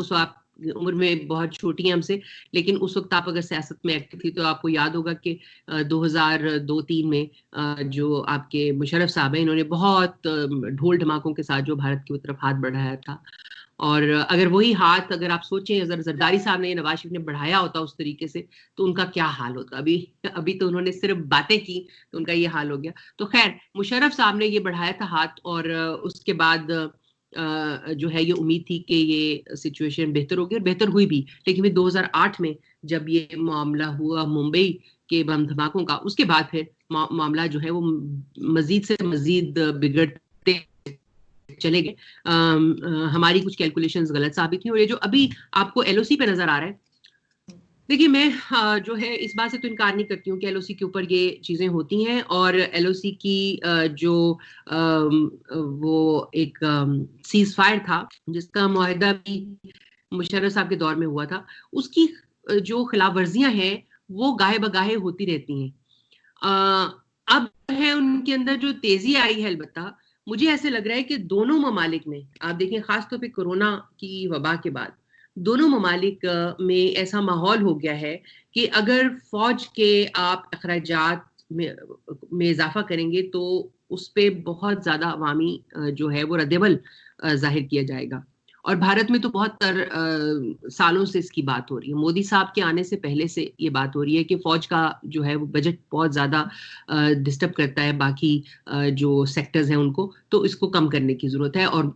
उम्र में बहुत छोटी हैं हमसे, लेकिन उस वक्त आप अगर सियासत में एक्टिव थी तो आपको याद होगा कि 2002-3 में जो आपके मुशर्रफ साहब हैं, इन्होंने बहुत ढोल ढमाकों के साथ जो भारत की तरफ हाथ बढ़ाया था। और अगर वही हाथ, अगर आप सोचें, अगर जरदारी साहब ने, नवाज शरीफ ने बढ़ाया होता उस तरीके से, तो उनका क्या हाल होता। अभी तो उन्होंने सिर्फ बातें की तो उनका ये हाल हो गया। तो खैर, मुशर्रफ साहब ने ये बढ़ाया था हाथ, और उसके बाद जो है ये उम्मीद थी कि ये सिचुएशन बेहतर होगी, और बेहतर हुई भी। लेकिन फिर 2008 में जब ये मामला हुआ मुंबई के बम धमाकों का, उसके बाद फिर मामला जो है वो मजीद से मजीद बिगड़ते चले गए। हमारी कुछ कैलकुलेशंस गलत साबित हुई, और ये जो अभी आपको एलओसी पे नजर आ रहा है, देखिए मैं जो है इस बात से तो इनकार नहीं करती हूँ कि एलओसी के ऊपर ये चीजें होती हैं, और एलओसी की जो वो एक सीज फायर था जिसका मुआहदा भी मुशर्रफ साहब के दौर में हुआ था, उसकी जो खिलाफ वर्जियां हैं वो गाहे बगाहे होती रहती हैं। अब है उनके अंदर जो तेजी आई है, अलबत्ता मुझे ऐसे लग रहा है कि दोनों ममालिक में, आप देखें खासतौर पे कोरोना की वबा के बाद, दोनों ममालिक में ऐसा माहौल हो गया है कि अगर फौज के आप अखराजात में इजाफा करेंगे तो उस पर बहुत ज्यादा अवामी जो है वो रद्देबल जाहिर किया जाएगा। और भारत में तो बहुत सालों से इसकी बात हो रही है। मोदी साहब के आने से पहले से ये बात हो रही है कि फौज का जो है वो बजट बहुत ज्यादा डिस्टर्ब करता है बाकी जो सेक्टर्स हैं उनको, तो इसको कम करने की जरूरत है। और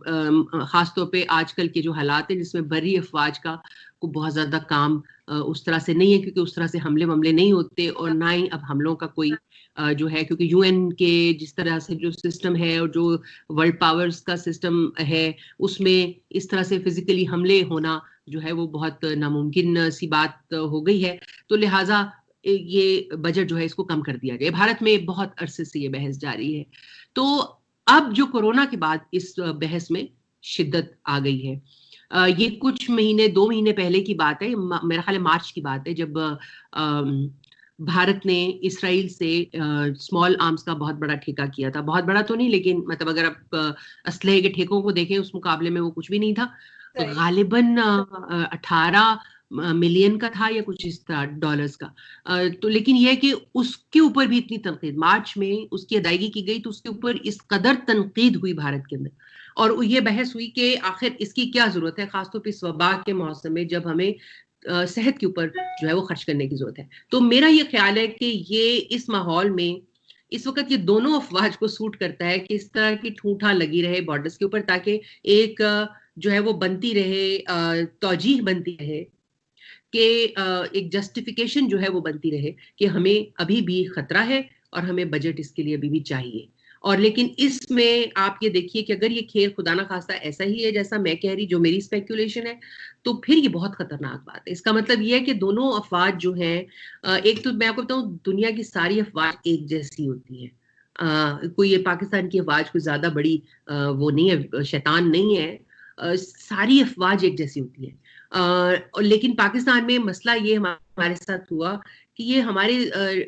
खासतौर पे आजकल के जो हालात हैं जिसमें बर्री अफवाज का को बहुत ज्यादा काम उस तरह से नहीं है, क्योंकि उस तरह से हमले नहीं होते, और ना ही अब हमलों का कोई जो है, क्योंकि यूएन के जिस तरह से जो सिस्टम है और जो वर्ल्ड पावर्स का सिस्टम है, उसमें इस तरह से फिजिकली हमले होना जो है वो बहुत नामुमकिन सी बात हो गई है। तो लिहाजा ये बजट जो है इसको कम कर दिया गया। भारत में बहुत अरसे से ये बहस जारी है। तो अब जो कोरोना के बाद इस बहस में शिद्दत आ गई है। ये कुछ महीने 2 महीने पहले की बात है, मेरा ख्याल है मार्च की बात है, जब भारत ने इसराइल से स्मॉल आर्म्स का बहुत बड़ा ठेका किया था। बहुत बड़ा तो नहीं, लेकिन मतलब अगर आप असलहे के ठेकों को देखें उस मुकाबले में वो कुछ भी नहीं था। गालिबन 18 मिलियन का था या कुछ इस तरह डॉलर्स का। तो लेकिन यह है कि उसके ऊपर भी इतनी तनकीद, मार्च में उसकी अदायगी की गई तो उसके ऊपर इस कदर तनकीद हुई भारत के अंदर, और ये बहस हुई कि आखिर इसकी क्या जरूरत है, खासतौर पर इस वबा के मौसम में जब हमें सेहत के ऊपर जो है वो खर्च करने की जरूरत है। तो मेरा ये ख्याल है कि ये इस माहौल में इस वक्त ये दोनों अफवाज को सूट करता है कि इस तरह की ठूठा लगी रहे बॉर्डर्स के ऊपर, ताकि एक जो है वो बनती रहे, तौजीह बनती रहे कि एक जस्टिफिकेशन जो है वो बनती रहे कि हमें अभी भी खतरा है और हमें बजट इसके लिए अभी भी चाहिए। और लेकिन इसमें आप ये देखिए कि अगर ये खेल खुदा ना खास्ता ऐसा ही है जैसा मैं कह रही, जो मेरी स्पेकुलेशन है, तो फिर ये बहुत खतरनाक बात है। इसका मतलब ये है कि दोनों अफवाज जो हैं, एक तो मैं आपको बताऊं, दुनिया की सारी अफवाज एक जैसी होती है। कोई ये पाकिस्तान की अफवाज कोई ज्यादा बड़ी वो नहीं है, शैतान नहीं है। सारी अफवाज एक जैसी होती है। लेकिन पाकिस्तान में मसला ये हमारे साथ हुआ कि ये हमारे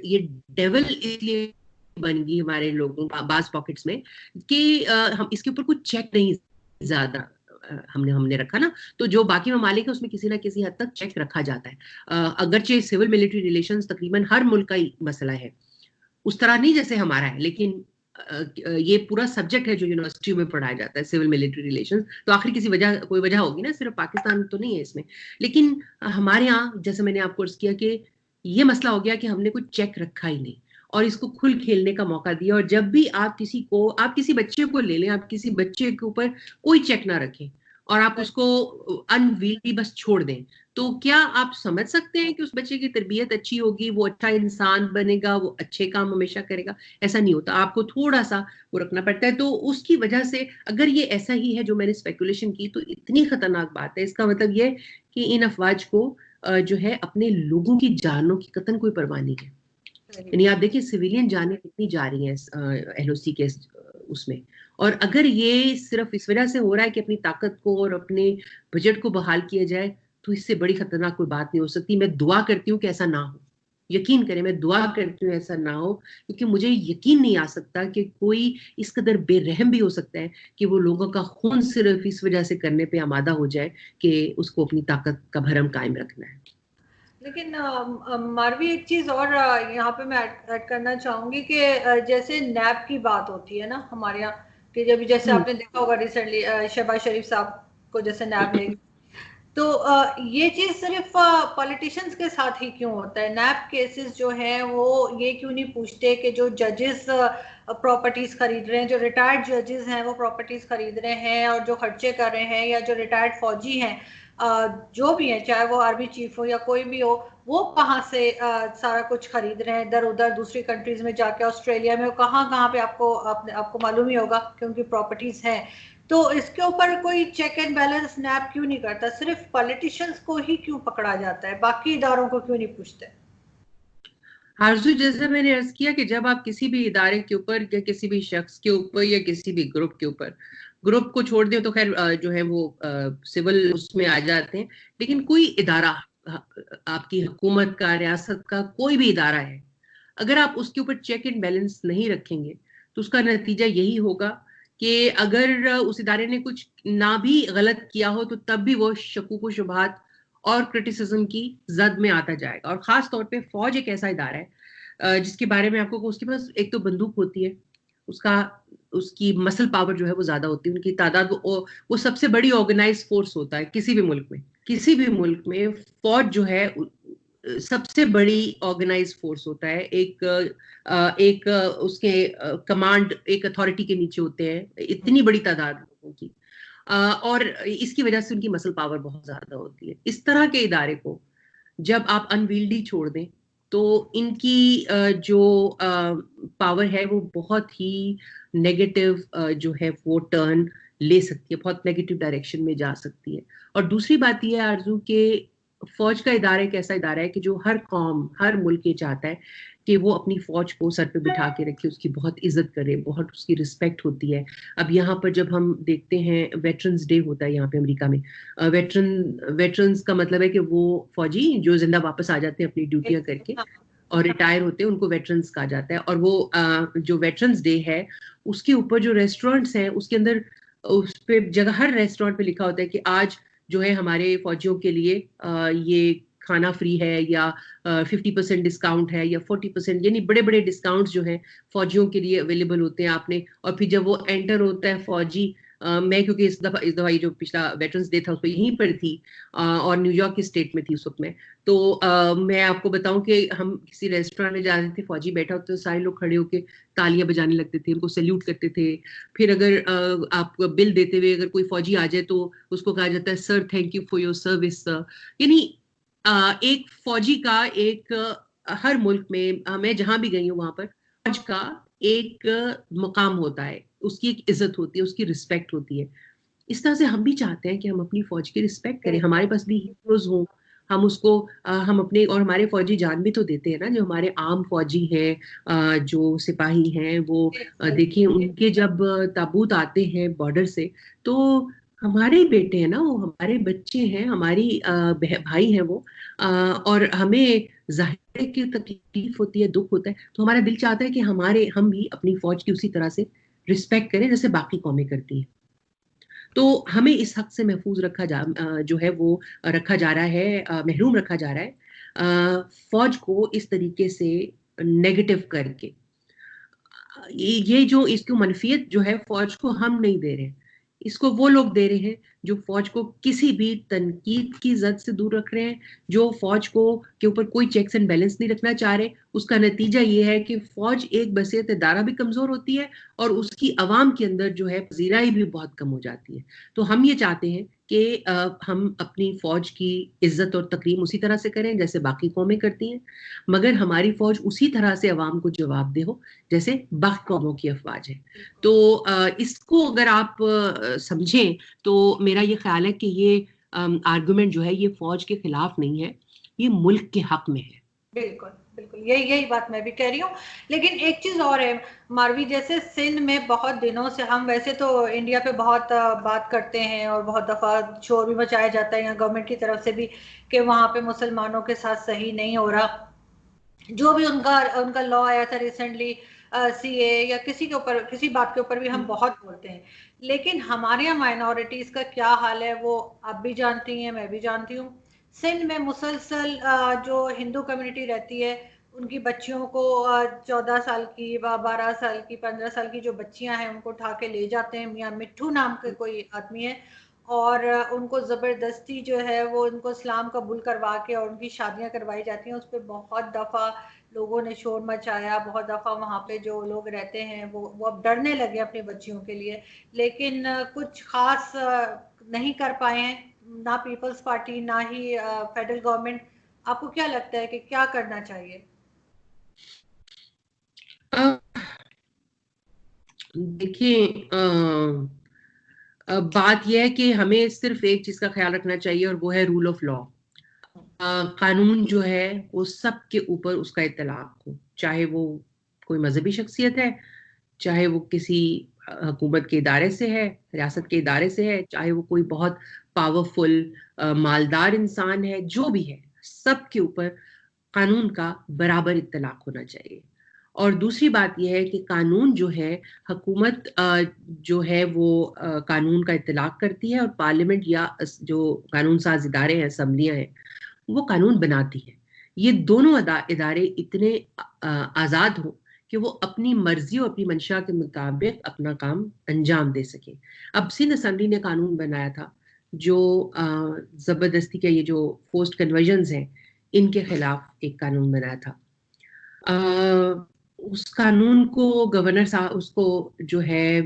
ये डेविल इसलिए बन गई हमारे लोगों बाज पॉकेट्स में कि हम इसके ऊपर कुछ चेक नहीं ज्यादा हमने रखा ना। तो जो बाकी ममालिक है उसमें किसी ना किसी हद तक चेक रखा जाता है। अगरचे सिविल मिलिट्री रिलेशंस तकरीबन हर मुल्क का ही मसला है, उस तरह नहीं जैसे हमारा है, लेकिन ये पूरा सब्जेक्ट है जो यूनिवर्सिटी में पढ़ाया जाता है, सिविल मिलिट्री रिलेशंस। तो आखिर किसी वजह, कोई वजह होगी ना, सिर्फ पाकिस्तान तो नहीं है इसमें। लेकिन हमारे यहाँ जैसे मैंने आपको अर्ज किया कि ये मसला हो गया कि हमने कुछ चेक रखा ही नहीं और इसको खुल खेलने का मौका दिया। और जब भी आप किसी बच्चे को ले लें, आप किसी बच्चे के ऊपर कोई चेक ना रखें और आप उसको अनवील्डी बस छोड़ दें, तो क्या आप समझ सकते हैं कि उस बच्चे की तरबियत अच्छी होगी, वो अच्छा इंसान बनेगा, वो अच्छे काम हमेशा करेगा? ऐसा नहीं होता, आपको थोड़ा सा वो रखना पड़ता है। तो उसकी वजह से अगर ये ऐसा ही है जो मैंने स्पेकुलेशन की, तो इतनी खतरनाक बात है। इसका मतलब ये कि इन अफवाज को जो है अपने लोगों की जानों की कतन कोई परवाह नहीं है। यानी आप देखिए सिविलियन जाने कितनी जा रही हैं LOC के उसमें। और अगर ये सिर्फ इस वजह से हो रहा है कि अपनी ताकत को और अपने बजट को बहाल किया जाए, तो इससे बड़ी खतरनाक कोई बात नहीं हो सकती। मैं दुआ करती हूँ कि ऐसा ना हो, यकीन करें, मैं दुआ करती हूँ ऐसा ना हो, क्योंकि मुझे यकीन नहीं आ सकता कि कोई इस कदर बेरहम भी हो सकता है कि वो लोगों का खून सिर्फ इस वजह से करने पे आमादा हो जाए कि उसको अपनी ताकत का भरम कायम रखना है। लेकिन मारवी, एक चीज और यहाँ पे मैं ऐड करना चाहूंगी कि जैसे नैब की बात होती है ना हमारे यहाँ, कि जब जैसे आपने देखा होगा रिसेंटली शहबाज शरीफ साहब को जैसे नैब ले, तो ये चीज सिर्फ पॉलिटिशियंस के साथ ही क्यों होता है? नैब केसेस जो है वो ये क्यों नहीं पूछते कि जो जजेस प्रॉपर्टीज खरीद रहे हैं, जो रिटायर्ड जजेस हैं वो प्रॉपर्टीज खरीद रहे हैं और जो खर्चे कर रहे हैं, या जो रिटायर्ड फौजी हैं, जो भी है, चाहे वो आर्मी चीफ हो या कोई भी हो, वो कहाँ से सारा कुछ खरीद रहे हैं इधर उधर दूसरी कंट्रीज में जाके, ऑस्ट्रेलिया में, कहाँ कहाँ पे आपको मालूम ही होगा कि उनकी प्रॉपर्टीज हैं। तो इसके ऊपर कोई चेक एंड बैलेंस नैब क्यों नहीं करता? सिर्फ पॉलिटिशियंस को ही क्यों पकड़ा जाता है, बाकी इदारों को क्यों नहीं पूछते? आरजू, जैसे मैंने अर्ज किया कि जब आप किसी भी इदारे के ऊपर या किसी भी शख्स के ऊपर या किसी भी ग्रुप के ऊपर, ग्रुप को छोड़ दें तो खैर जो है वो सिविल उसमें आ जाते हैं, लेकिन कोई इदारा, आपकी हुकूमत का, रियासत का कोई भी इदारा है, अगर आप उसके ऊपर चेक एंड बैलेंस नहीं रखेंगे तो उसका नतीजा यही होगा कि अगर उस इदारे ने कुछ ना भी गलत किया हो तो तब भी वो शकूक व शुबहात और क्रिटिसिज्म की जद में आता जाएगा। और खास तौर पे फौज एक ऐसा इदारा है जिसके बारे में आपको, उसके पास एक तो बंदूक होती है, उसकी मसल पावर जो है वो ज्यादा होती है, उनकी तादाद, वो सबसे बड़ी ऑर्गेनाइज फोर्स होता है किसी भी मुल्क में। किसी भी मुल्क में फौज जो है सबसे बड़ी ऑर्गेनाइज फोर्स होता है। एक उसके कमांड एक अथॉरिटी के नीचे होते हैं इतनी बड़ी तादाद लोगों की, और इसकी वजह से उनकी मसल पावर बहुत ज्यादा होती है। इस तरह के इदारे को जब आप अनविल्डी छोड़ दें तो इनकी जो पावर है वो बहुत ही नेगेटिव जो है वो टर्न ले सकती है, बहुत नेगेटिव डायरेक्शन में जा सकती है। और दूसरी बात यह है आरजू के फौज का इदारा एक ऐसा इदारा है कि जो हर कौम, हर मुल्क ये चाहता है कि वो अपनी फौज को सर पे बिठा के रखे, उसकी बहुत इज्जत करे, बहुत उसकी रिस्पेक्ट होती है। अब यहाँ पर जब हम देखते हैं वेटरन्स डे होता है यहाँ पे अमेरिका में, वेटरन्स का मतलब है कि वो फौजी जो जिंदा वापस आ जाते हैं अपनी ड्यूटियां करके और रिटायर होते हैं, उनको वेटरन्स कहा जाता है। और वो जो वेटरन्स डे है उसके ऊपर जो रेस्टोरेंट्स हैं उसके अंदर उस पे जगह हर रेस्टोरेंट पे लिखा होता है कि आज जो है हमारे फौजियों के लिए ये खाना फ्री है, या 50% डिस्काउंट है, या 40%, यानी बड़े बड़े डिस्काउंट्स जो है फौजियों के लिए अवेलेबल होते हैं आपने। और फिर जब वो एंटर होता है फौजी, मैं क्योंकि इस दफा ये जो पिछला वेटरन्स डे था उस पर यहीं पर थी, और न्यूयॉर्क की स्टेट में थी उस वक्त में, तो मैं आपको बताऊं कि हम किसी रेस्टोरेंट में जाते थे, फौजी बैठा होता तो सारे लोग खड़े होकर तालियां बजाने लगते थे, उनको सैल्यूट करते थे। फिर अगर आप बिल देते हुए अगर कोई फौजी आ जाए तो उसको कहा जाता है sir thank you for your service. यानी एक फौजी का एक हर मुल्क में, मैं जहां भी गई हूँ वहां पर फौज का एक मुकाम होता है, उसकी एक इज्जत होती है, उसकी रिस्पेक्ट होती है। इस तरह से हम भी चाहते हैं कि हम अपनी फौज की रिस्पेक्ट करें, हमारे पास भी हीरोज हों, हम उसको हम अपने, और हमारे फौजी जान भी तो देते हैं ना, जो हमारे आम फौजी हैं, जो सिपाही हैं, वो देखिए उनके जब ताबूत आते हैं बॉर्डर से, तो हमारे ही बेटे हैं ना, वो हमारे बच्चे हैं, हमारी भाई हैं वो, और हमें जाहिर है कि तकलीफ होती है, दुख होता है, तो हमारा दिल चाहता है कि हम भी अपनी फौज की उसी तरह से रिस्पेक्ट करें जैसे बाकी कौमें करती हैं। तो हमें इस हक से महफूज जो है वो रखा जा रहा है, महरूम रखा जा रहा है फौज को इस तरीके से नेगेटिव करके। ये जो इसको मनफियत जो है फौज को हम नहीं दे रहे, इसको वो लोग दे रहे हैं जो फौज को किसी भी तनकीद की जद से दूर रख रहे हैं, जो फौज को के ऊपर कोई चेक्स एंड बैलेंस नहीं रखना चाह रहे। उसका नतीजा ये है कि फौज एक बसीयत इदारा भी कमजोर होती है और उसकी आवाम के अंदर जो है पजीराई भी बहुत कम हो जाती है। तो हम ये चाहते हैं कि हम अपनी फौज की इज्जत और तकरीम उसी तरह से करें जैसे बाकी कौमें करती हैं, मगर हमारी फौज उसी तरह से अवाम को जवाबदेह हो जैसे बाकी कौमों की अफवाज है। तो इसको अगर आप समझें तो मेरा ये ख्याल है कि ये आर्गुमेंट जो है ये फौज के खिलाफ नहीं है, ये मुल्क के हक में है। बिल्कुल बिल्कुल, यही बात मैं भी कह रही हूँ। लेकिन एक चीज और है मारवी, जैसे सिंध में बहुत दिनों से, हम वैसे तो इंडिया पे बहुत बात करते हैं और बहुत दफा शोर भी मचाया जाता है यहाँ गवर्नमेंट की तरफ से भी कि वहां पे मुसलमानों के साथ सही नहीं हो रहा, जो भी उनका उनका लॉ आया था रिसेंटली सीए या किसी के ऊपर, किसी बात के ऊपर भी हम बहुत बोलते हैं। लेकिन हमारे यहाँ माइनॉरिटीज का क्या हाल है वो आप भी जानती हैं, मैं भी जानती हूँ। सिंध में मुसलसल जो हिंदू कम्युनिटी रहती है उनकी बच्चियों को 14 साल की, 12 साल की, 15 साल की जो बच्चियां हैं उनको उठा के ले जाते हैं। मियाँ मिट्ठू नाम के कोई आदमी है, और उनको ज़बरदस्ती जो है वो उनको इस्लाम कबूल करवा के और उनकी शादियां करवाई जाती हैं। उस पर बहुत दफ़ा लोगों ने शोर मचाया, बहुत दफ़ा वहाँ पे जो लोग रहते हैं वो अब डरने लगे अपनी बच्चियों के लिए। लेकिन कुछ ख़ास नहीं कर पाए हैं, ना पीपल्स पार्टी ना ही फेडरल गवर्नमेंट। आपको क्या लगता है कि क्या करना चाहिए? देखिए, बात यह है कि हमें सिर्फ एक चीज का ख्याल रखना चाहिए और वो है रूल ऑफ लॉ। कानून जो है वो सबके ऊपर उसका इतलाक हो, चाहे वो कोई मजहबी शख्सियत है, चाहे वो किसी हुकूमत के इदारे से है, रियासत के इदारे से है, चाहे वो कोई बहुत पावरफुल मालदार इंसान है, जो भी है, सबके ऊपर कानून का बराबर इत्तलाक होना चाहिए। और दूसरी बात यह है कि कानून जो है, हुकूमत जो है वो कानून का इत्तलाक करती है और पार्लियामेंट या जो कानून साज इदारे हैं, असम्बलियां हैं, वो कानून बनाती है। ये दोनों इदारे इतने आज़ाद हो कि वो अपनी मर्जी और अपनी मंशा के मुताबिक अपना काम अंजाम दे सके। अब सिंध असम्बली ने कानून बनाया था जो ज़बरदस्ती के ये जो फोर्स्ड कन्वर्जन्स हैं इनके खिलाफ एक कानून बनाया था। उस कानून को गवर्नर साहब उसको जो है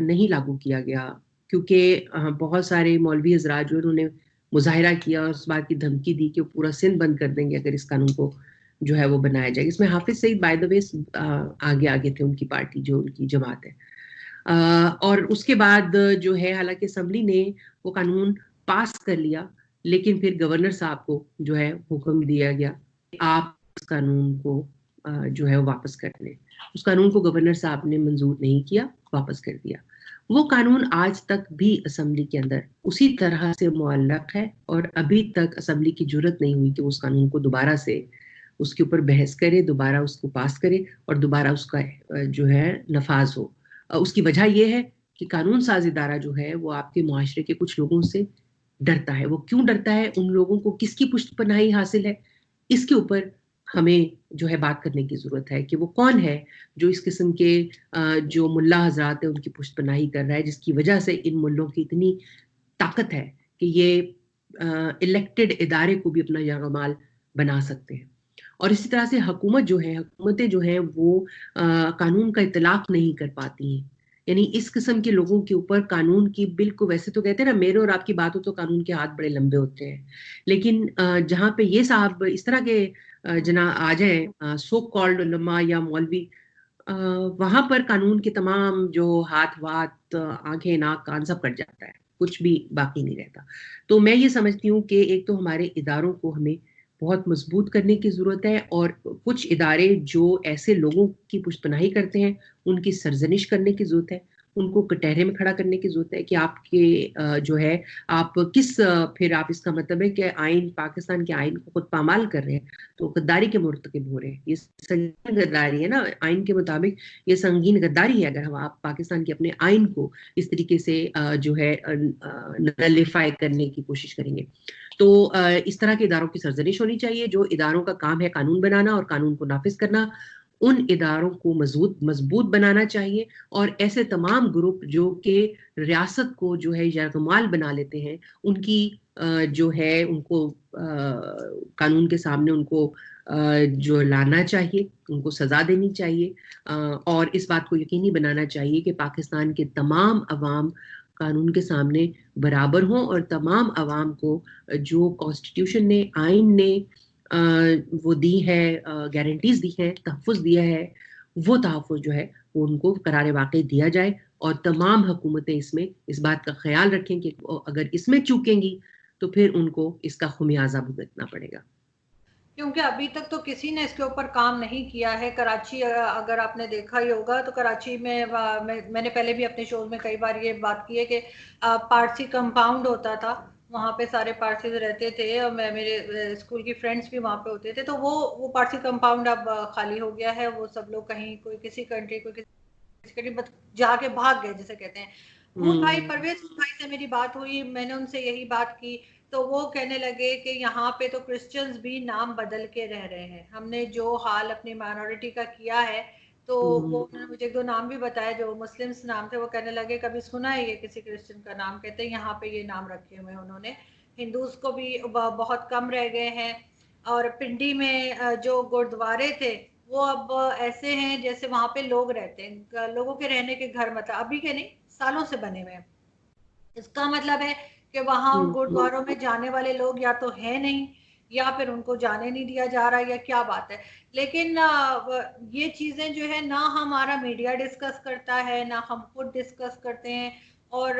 नहीं लागू किया गया, क्योंकि बहुत सारे मौलवी हजरात जो उन्होंने मुजाहिरा किया और उस बात की धमकी दी कि वो पूरा सिंध बंद कर देंगे अगर इस कानून को जो है वो बनाया जाएगा। इसमें Hafiz Saeed by the way आगे आगे थे, उनकी पार्टी जो उनकी जमात है। और उसके बाद जो है हालांकि असम्बली ने वो कानून पास कर लिया, लेकिन फिर गवर्नर साहब को जो है हुक्म दिया गया आप उस कानून को जो है वापस कर लें। उस कानून को गवर्नर साहब ने मंजूर नहीं किया, वापस कर दिया। वो कानून आज तक भी असम्बली के अंदर उसी तरह से मुअल्लक है और अभी तक असम्बली की जरूरत नहीं हुई कि उस कानून को दोबारा से उसके ऊपर बहस करे, दोबारा उसको पास करे और दोबारा उसका जो है नफाज हो। उसकी वजह यह है कि कानून साज इदारा जो है वो आपके मुआशरे के कुछ लोगों से डरता है। वो क्यों डरता है, उन लोगों को किसकी पुष्टपनाही हासिल है, इसके ऊपर हमें जो है बात करने की जरूरत है कि वो कौन है जो इस किस्म के जो मुल्ला हजरात है उनकी पुष्टपनाही कर रहा है, जिसकी वजह से इन मुल्लों की इतनी ताकत है कि ये इलेक्टेड इदारे को भी अपना यरगमाल बना सकते हैं। और इसी तरह से हुकूमतें जो हैं वो कानून का इतलाक नहीं कर पाती हैं। यानी इस किस्म के लोगों के ऊपर कानून की बिल्कुल, वैसे तो कहते हैं ना मेरे और आपकी बात हो तो कानून के हाथ बड़े लंबे होते हैं, लेकिन जहाँ पे ये साहब इस तरह के जना आ जाए सो कॉल्ड उलमा या मौलवी, वहां पर कानून के तमाम जो हाथ वात आंखें नाक कान सब कट जाता है, कुछ भी बाकी नहीं रहता। तो मैं ये समझती हूँ कि एक तो हमारे इदारों को हमें बहुत मजबूत करने की जरूरत है और कुछ इदारे जो ऐसे लोगों की पुष्टपनाही करते हैं उनकी सरजनिश करने की जरूरत है, उनको कटहरे में खड़ा करने की जरूरत है कि आपके जो है आप किस फिर आप इसका मतलब है कि आइन, पाकिस्तान के आइन को खुद पामाल कर रहे हैं तो गद्दारी के मुर्तकिब हो रहे हैं। ये संगीन गद्दारी है ना, आइन के मुताबिक ये संगीन गद्दारी है अगर हम आप पाकिस्तान के अपने आइन को इस तरीके से जो है नलिफाई करने की कोशिश करेंगे। तो इस तरह के इदारों की सरजनिश होनी चाहिए। जो इदारों का काम है कानून बनाना और कानून को नाफिज करना, उन इदारों को मजबूत बनाना चाहिए और ऐसे तमाम ग्रुप जो कि रियासत को जो है यरगमाल बना लेते हैं उनकी जो है उनको कानून के सामने उनको जो लाना चाहिए, उनको सजा देनी चाहिए और इस बात को यकीनी बनाना चाहिए कि पाकिस्तान के तमाम अवाम कानून के सामने बराबर हों और तमाम अवाम को जो कॉन्स्टिट्यूशन ने, आइन ने वो दी है, गारंटीज दी है, तहफ़्फ़ुज़ दिया है, वो तहफ़्फ़ुज़ जो है वो उनको करारे वाक़ई दिया जाए और तमाम हुकूमतें इसमें इस बात का ख्याल रखें कि अगर इसमें चूकेंगी तो फिर उनको इसका खुमियाजा भुगतना पड़ेगा। क्योंकि अभी तक तो किसी ने इसके ऊपर काम नहीं किया है। कराची अगर आपने देखा ही होगा तो कराची में मैंने पहले भी अपने शोज में कई बार ये बात की है कि पारसी कंपाउंड होता था, वहाँ पे सारे पारसीज रहते थे और मैं मेरे स्कूल की फ्रेंड्स भी वहाँ पे होते थे। तो वो पारसी कंपाउंड अब खाली हो गया है। वो सब लोग कहीं कोई किसी कंट्री, कोई किसी कंट्री जाके भाग गए जिसे कहते हैं। वो भाई परवेज भाई से मेरी बात हुई, मैंने उनसे यही बात की तो वो कहने लगे कि यहाँ पे तो क्रिश्चियंस भी नाम बदल के रह रहे हैं। हमने जो हाल अपनी माइनॉरिटी का किया है तो वो उन्होंने मुझे एक दो नाम भी बताए जो मुस्लिम्स नाम थे। वो कहने लगे कभी सुना है ये किसी क्रिश्चियन का नाम? कहते हैं यहाँ पे ये नाम रखे हुए हैं उन्होंने। हिंदूज को भी बहुत कम रह गए हैं और पिंडी में जो गुरुद्वारे थे वो अब ऐसे हैं जैसे वहां पे लोग रहते हैं, लोगों के रहने के घर, मतलब अभी के नहीं, सालों से बने हुए हैं। इसका मतलब है कि वहां गुरुद्वारों में जाने वाले लोग या तो है नहीं या फिर उनको जाने नहीं दिया जा रहा या क्या बात है। लेकिन ये चीजें जो है ना हमारा मीडिया डिस्कस करता है ना हम खुद डिस्कस करते हैं। और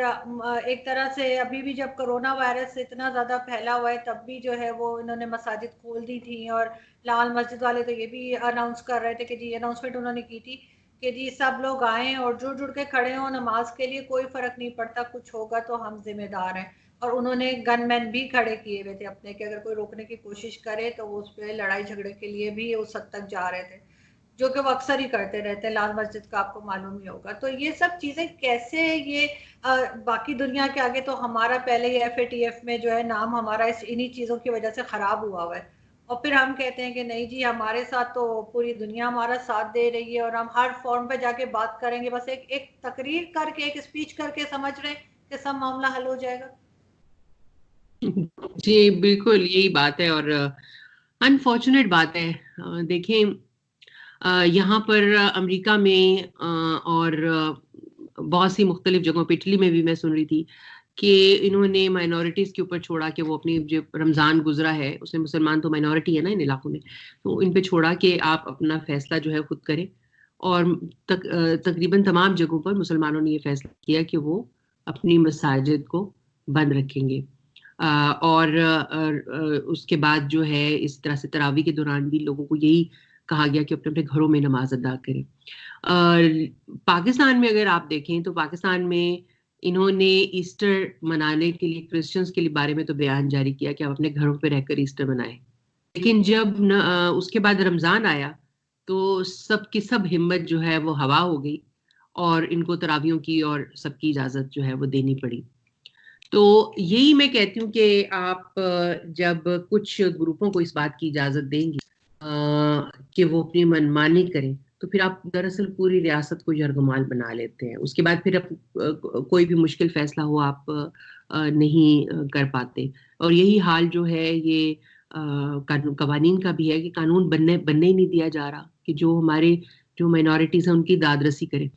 एक तरह से अभी भी जब कोरोना वायरस इतना ज्यादा फैला हुआ है तब भी जो है वो इन्होंने मसाजिद खोल दी थी और लाल मस्जिद वाले तो ये भी अनाउंस कर रहे थे कि जी, अनाउंसमेंट उन्होंने की थी कि जी सब लोग आए और जुड़ जुड़ के खड़े हों नमाज के लिए, कोई फर्क नहीं पड़ता, कुछ होगा तो हम जिम्मेदार हैं। और उन्होंने गनमैन भी खड़े किए हुए थे अपने कि अगर कोई रोकने की कोशिश करे तो वो उस पर लड़ाई झगड़े के लिए भी उस हद तक जा रहे थे, जो कि वो अक्सर ही करते रहते हैं। लाल मस्जिद का आपको मालूम ही होगा। तो ये सब चीजें कैसे ये बाकी दुनिया के आगे तो हमारा पहले ही FATF में जो है नाम हमारा इन्हीं चीजों की वजह से खराब हुआ है और फिर हम कहते हैं कि नहीं जी हमारे साथ तो पूरी दुनिया हमारा साथ दे रही है और हम हर फॉर्म पे जाके बात करेंगे, बस एक तकरीर करके, एक स्पीच करके समझ रहे हैं कि सब मामला हल हो जाएगा। जी बिल्कुल यही बात है और अनफॉर्चुनेट बात है। देखें यहाँ पर अमेरिका में और बहुत सी मुख्तलिफ जगहों पे, इटली में भी मैं सुन रही थी कि इन्होंने माइनॉरिटीज के ऊपर छोड़ा कि वो अपनी जो रमजान गुजरा है उसमें मुसलमान तो माइनॉरिटी है ना इन इलाकों में, तो इन पे छोड़ा कि आप अपना फैसला जो है खुद करें और तकरीबन तमाम जगहों पर मुसलमानों ने ये फैसला किया कि वो अपनी मसाजिद को बंद रखेंगे। और उसके बाद जो है इस तरह से तरावी के दौरान भी लोगों को यही कहा गया कि अपने अपने घरों में नमाज अदा करें। पाकिस्तान में अगर आप देखें तो पाकिस्तान में इन्होंने ईस्टर मनाने के लिए क्रिश्चियंस के लिए बारे में तो बयान जारी किया कि आप अपने घरों पे रहकर ईस्टर मनाएं, लेकिन जब उसके बाद रमजान आया तो सबकी सब हिम्मत जो है वो हवा हो गई और इनको तरावियों की और सबकी इजाजत जो है वो देनी पड़ी। तो यही मैं कहती हूँ कि आप जब कुछ ग्रुपों को इस बात की इजाजत देंगे कि वो अपनी मनमानी करें, तो फिर आप दरअसल पूरी रियासत को यरगमाल बना लेते हैं। उसके बाद फिर कोई भी मुश्किल फैसला हो आप नहीं कर पाते। और यही हाल जो है ये कवानीन का भी है कि कानून बनने ही नहीं दिया जा रहा कि जो हमारे जो माइनॉरिटीज हैं उनकी दादरसी करें।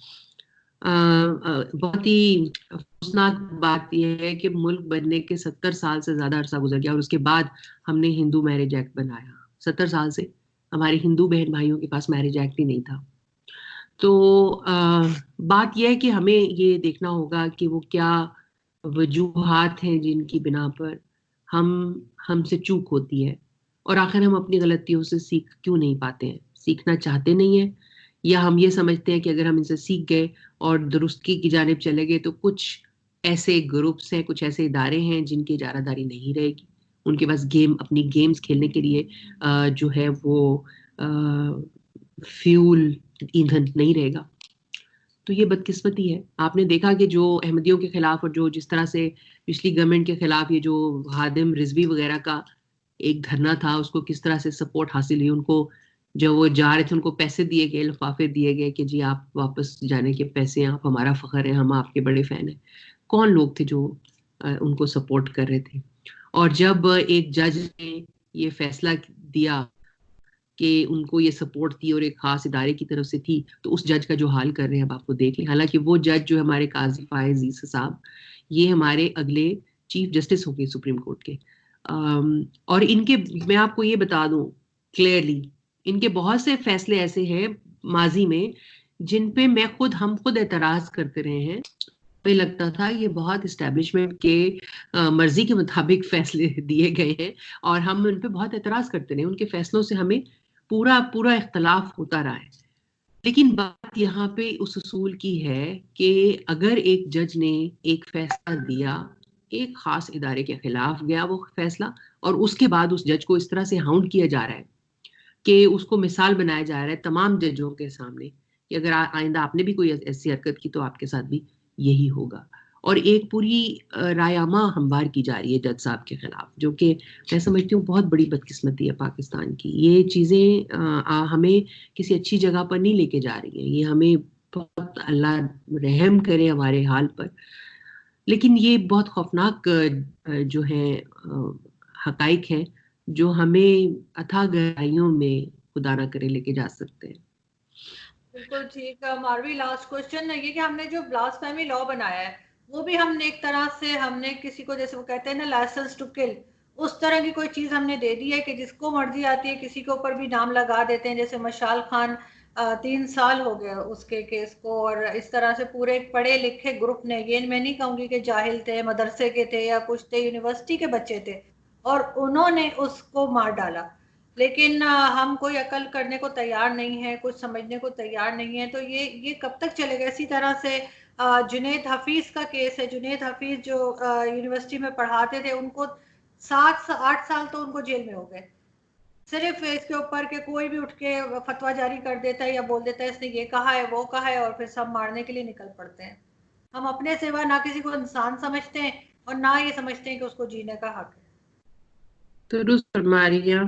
बहुत ही अफसोसनाक बात यह है कि मुल्क बनने के 70 साल से ज्यादा अरसा गुजर गया और उसके बाद हमने हिंदू मैरिज एक्ट बनाया। 70 साल से हमारे हिंदू बहन भाइयों के पास मैरिज एक्ट ही नहीं था। तो बात यह है कि हमें ये देखना होगा कि वो क्या वजूहात हैं जिनकी बिना पर हमसे चूक होती है और आखिर हम अपनी गलतियों से सीख क्यों नहीं पाते हैं, सीखना चाहते नहीं है, या हम ये समझते हैं कि अगर हम इनसे सीख गए और दुरुस्ती की जानिब चले गए तो कुछ ऐसे ग्रुप्स हैं, कुछ ऐसे इदारे हैं जिनकी इजारादारी नहीं रहेगी, उनके पास अपनी गेम्स खेलने के लिए जो है वो फ्यूल ईंधन नहीं रहेगा। तो ये बदकिस्मती है। आपने देखा कि जो अहमदियों के खिलाफ और जो जिस तरह से पिछली गवर्नमेंट के खिलाफ ये जो हादिम रिजवी वगैरह का एक धरना था, उसको किस तरह से सपोर्ट हासिल हुई, उनको जब वो जा रहे थे उनको पैसे दिए गए, लिफाफे दिए गए कि जी आप वापस जाने के पैसे हैं, आप हमारा फख्र है, हम आपके बड़े फैन हैं। कौन लोग थे जो उनको सपोर्ट कर रहे थे? और जब एक जज ने ये फैसला दिया कि उनको ये सपोर्ट थी और एक खास इदारे की तरफ से थी, तो उस जज का जो हाल कर रहे हैं अब आपको देख लें। हालांकि वो जज जो है हमारे काजी फायज ईसा साहब, ये हमारे अगले चीफ जस्टिस होंगे सुप्रीम कोर्ट के। और इनके मैं आपको ये बता दूं क्लियरली, इनके बहुत से फैसले ऐसे हैं माजी में जिन पे हम खुद एतराज करते रहे हैं। पे लगता था ये बहुत इस्टेब्लिशमेंट के मर्जी के मुताबिक फैसले दिए गए हैं और हम उन पे बहुत एतराज करते रहे, उनके फैसलों से हमें पूरा इख्तलाफ होता रहा है। लेकिन बात यहाँ पे उस उसूल की है कि अगर एक जज ने एक फैसला दिया, एक खास इदारे के खिलाफ गया वो फैसला, और उसके बाद उस जज को इस तरह से हाउंड किया जा रहा है कि उसको मिसाल बनाया जा रहा है तमाम जजों के सामने कि अगर आइंदा आपने भी कोई ऐसी हरकत की तो आपके साथ भी यही होगा, और एक पूरी रायामा हमवार की जा रही है जज साहब के खिलाफ, जो कि मैं समझती हूँ बहुत बड़ी बदकिस्मती है पाकिस्तान की। ये चीजें हमें किसी अच्छी जगह पर नहीं लेके जा रही हैं, ये हमें बहुत अल्लाह रहम करे हमारे हाल पर। लेकिन ये बहुत खौफनाक जो है हकाइक है जो हमें अथाह गहराइयों में खुदा ना करे लेके जा सकते हैं। बिल्कुल ठीक है। मारवी, लास्ट क्वेश्चन है ये कि हमने जो ब्लास्फेमी लॉ बनाया है वो भी हमने एक तरह से हमने किसी को, जैसे वो कहते हैं ना लाइसेंस टू किल, उस तरह की कोई चीज हमने दे दी है कि जिसको मर्जी आती है किसी के ऊपर भी नाम लगा देते हैं। जैसे मशाल खान 3 साल हो गए उसके केस को, और इस तरह से पूरे एक पढ़े लिखे ग्रुप ने, ये मैं नहीं कहूंगी कि जाहिल थे, मदरसे के थे या कुछ थे, यूनिवर्सिटी के बच्चे थे, और उन्होंने उसको मार डाला। लेकिन हम कोई अकल करने को तैयार नहीं है, कुछ समझने को तैयार नहीं है। तो ये कब तक चलेगा? इसी तरह से जुनैद हफीज का केस है। जुनैद हफीज जो यूनिवर्सिटी में पढ़ाते थे, उनको 7 से 8 साल तो उनको जेल में हो गए, सिर्फ इसके ऊपर के कोई भी उठ के फतवा जारी कर देता है या बोल देता है इसने ये कहा है वो कहा है, और फिर सब मारने के लिए निकल पड़ते हैं। हम अपने सिवा ना किसी को इंसान समझते हैं और ना ये समझते हैं कि उसको जीने का हक है। दुरुस्त फरमा रही हैं।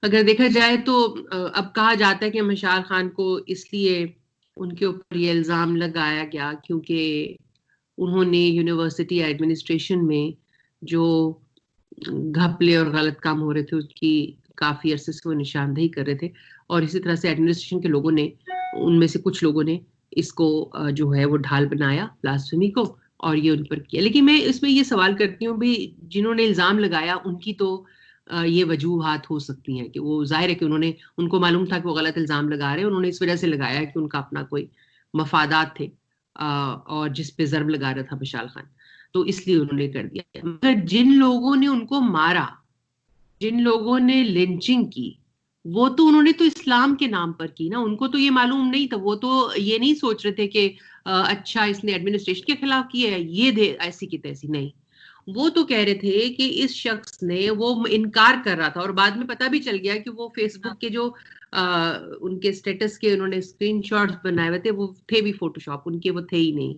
अगर देखा जाए तो अब कहा जाता है कि मशाल खान को इसलिए उनके ऊपर ये इल्जाम लगाया गया क्योंकि उन्होंने यूनिवर्सिटी एडमिनिस्ट्रेशन में जो घपले और गलत काम हो रहे थे उसकी काफी अरसे से वो निशानदेही कर रहे थे, और इसी तरह से एडमिनिस्ट्रेशन के लोगों ने, उनमें से कुछ लोगों ने इसको जो है वो ढाल बनाया ब्लास्फेमी को और ये उन पर किया। लेकिन मैं इसमें ये सवाल करती हूँ भी जिन्होंने इल्जाम लगाया उनकी तो ये वजूहात हो सकती हैं कि वो जाहिर है कि उनको मालूम था कि वो गलत इल्जाम लगा रहे हैं, उन्होंने इस वजह से लगाया कि उनका अपना कोई मफादात थे और जिस पे ज़र्ब लगा रहा था बशार खान, तो इसलिए उन्होंने कर दिया। मगर जिन लोगों ने उनको मारा, जिन लोगों ने लिंचिंग की, वो तो उन्होंने तो इस्लाम के नाम पर की ना, उनको तो ये मालूम नहीं था, वो तो ये नहीं सोच रहे थे कि अच्छा इसने एडमिनिस्ट्रेशन के खिलाफ किया है, ये दे ऐसी की तैसी, नहीं। वो तो कह रहे थे कि इस शख्स ने, वो इनकार कर रहा था और बाद में पता भी चल गया कि वो फेसबुक के जो उनके स्टेटस के उन्होंने स्क्रीनशॉट्स बनाए हुए थे वो थे भी फोटोशॉप, उनके वो थे ही नहीं।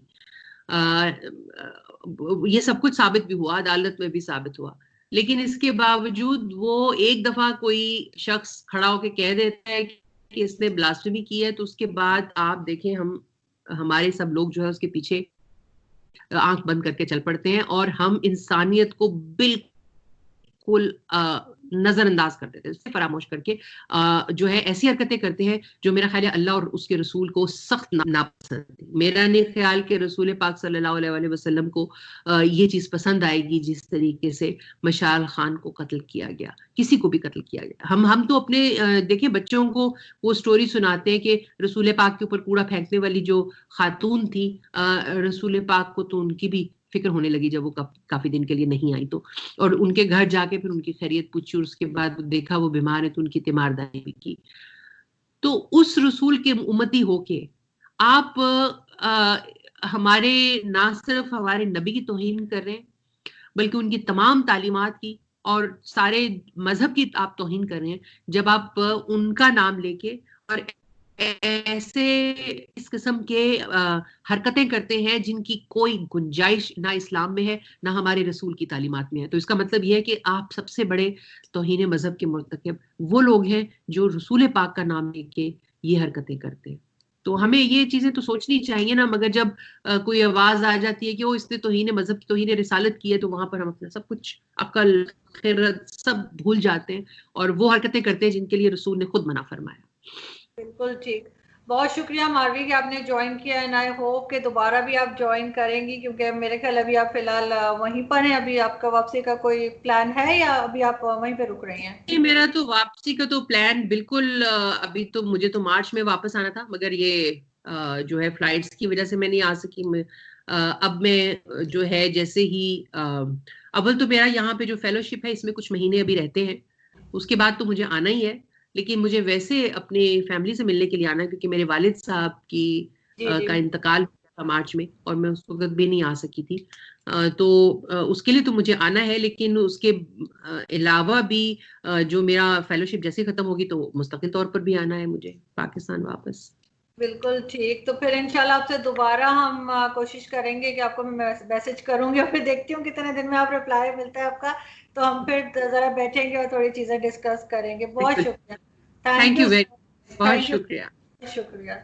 ये सब कुछ साबित भी हुआ, अदालत में भी साबित हुआ। लेकिन इसके बावजूद वो एक दफा कोई शख्स खड़ा होकर कह देता है कि इसने ब्लास्फेमी की है, तो उसके बाद आप देखें हमारे सब लोग जो है उसके पीछे आंख बंद करके चल पड़ते हैं और हम इंसानियत को बिल्कुल नजरअंदाज कर देते हैं, उससे फरामोश करके जो है ऐसी हरकतें करते हैं जो मेरा ख्याल है अल्लाह और उसके रसूल को सख्त नापसंद है। मेरा नहीं ख्याल कि रसूल पाक सल्लल्लाहु अलैहि वसल्लम को ये चीज पसंद आएगी जिस तरीके से मशाल खान को कत्ल किया गया, किसी को भी कत्ल किया गया। हम तो अपने देखिए बच्चों को वो स्टोरी सुनाते हैं कि रसूल पाक के ऊपर कूड़ा फेंकने वाली जो खातून थी, रसूल पाक को तो उनकी भी फिक्र होने लगी जब वो काफी दिन के लिए नहीं आई, तो और उनके घर जाके फिर उनकी खैरियत पूछी और उसके बाद देखा वो बीमार है तो उनकी तीमारदारी भी की। तो उस रसूल के उम्मती होके आप हमारे ना सिर्फ हमारे नबी की तौहीन कर रहे हैं बल्कि उनकी तमाम तालीमात की और सारे मजहब की आप तौहीन कर रहे हैं जब आप उनका नाम लेके और ऐसे इस किस्म के हरकतें करते हैं जिनकी कोई गुंजाइश ना इस्लाम में है ना हमारे रसूल की तालीमात में है। तो इसका मतलब यह है कि आप सबसे बड़े तौहीन मजहब के मुर्तकिब वो लोग हैं जो रसूल पाक का नाम लेके ये हरकतें करते हैं। तो हमें ये चीजें तो सोचनी चाहिए ना, मगर जब कोई आवाज आ जाती है कि वो इसने तौहीन मजहब की तौहीन रिसालत की है तो वहां पर हम अपना सब कुछ अकल खैरत सब भूल जाते हैं और वो हरकतें करते हैं जिनके लिए रसूल ने खुद मना फरमाया। बिल्कुल ठीक। बहुत शुक्रिया मारवी कि आपने ज्वाइन किया एंड आई होप कि दोबारा भी आप ज्वाइन करेंगी, क्योंकि मेरे ख्याल अभी आप फिलहाल वहीं पर हैं। अभी आपका वापसी का कोई प्लान है या अभी आप वहीं पे रुक रही हैं? मेरा तो वापसी का तो प्लान बिल्कुल, अभी तो मुझे तो मार्च में वापस आना था, मगर ये जो है फ्लाइट्स की वजह से मैं नहीं आ सकी। अब मैं जो है जैसे ही अव्वल तो मेरा यहाँ पे जो फेलोशिप है इसमें कुछ महीने अभी रहते हैं, उसके बाद तो मुझे आना ही है। लेकिन मुझे वैसे अपने फैमिली से मिलने के लिए आना है क्योंकि मेरे वालिद साहब की का इंतकाल हुआ था मार्च में और मैं उस वक्त भी नहीं आ सकी थी। तो उसके लिए तो मुझे आना है, लेकिन उसके अलावा भी जो मेरा फेलोशिप जैसे खत्म होगी तो मुस्तकिल तौर पर भी आना है मुझे पाकिस्तान वापस। बिल्कुल ठीक। तो फिर इंशाल्लाह आपसे दोबारा हम कोशिश करेंगे कि आपको मैं मैसेज करूंगी और फिर देखती हूँ कितने दिन में आप रिप्लाई मिलता है आपका, तो हम फिर जरा बैठेंगे और थोड़ी चीजें डिस्कस करेंगे। बहुत शुक्रिया। Thank thank you. You very, बहुत थैंक यू। शुक्रिया। शुक्रिया।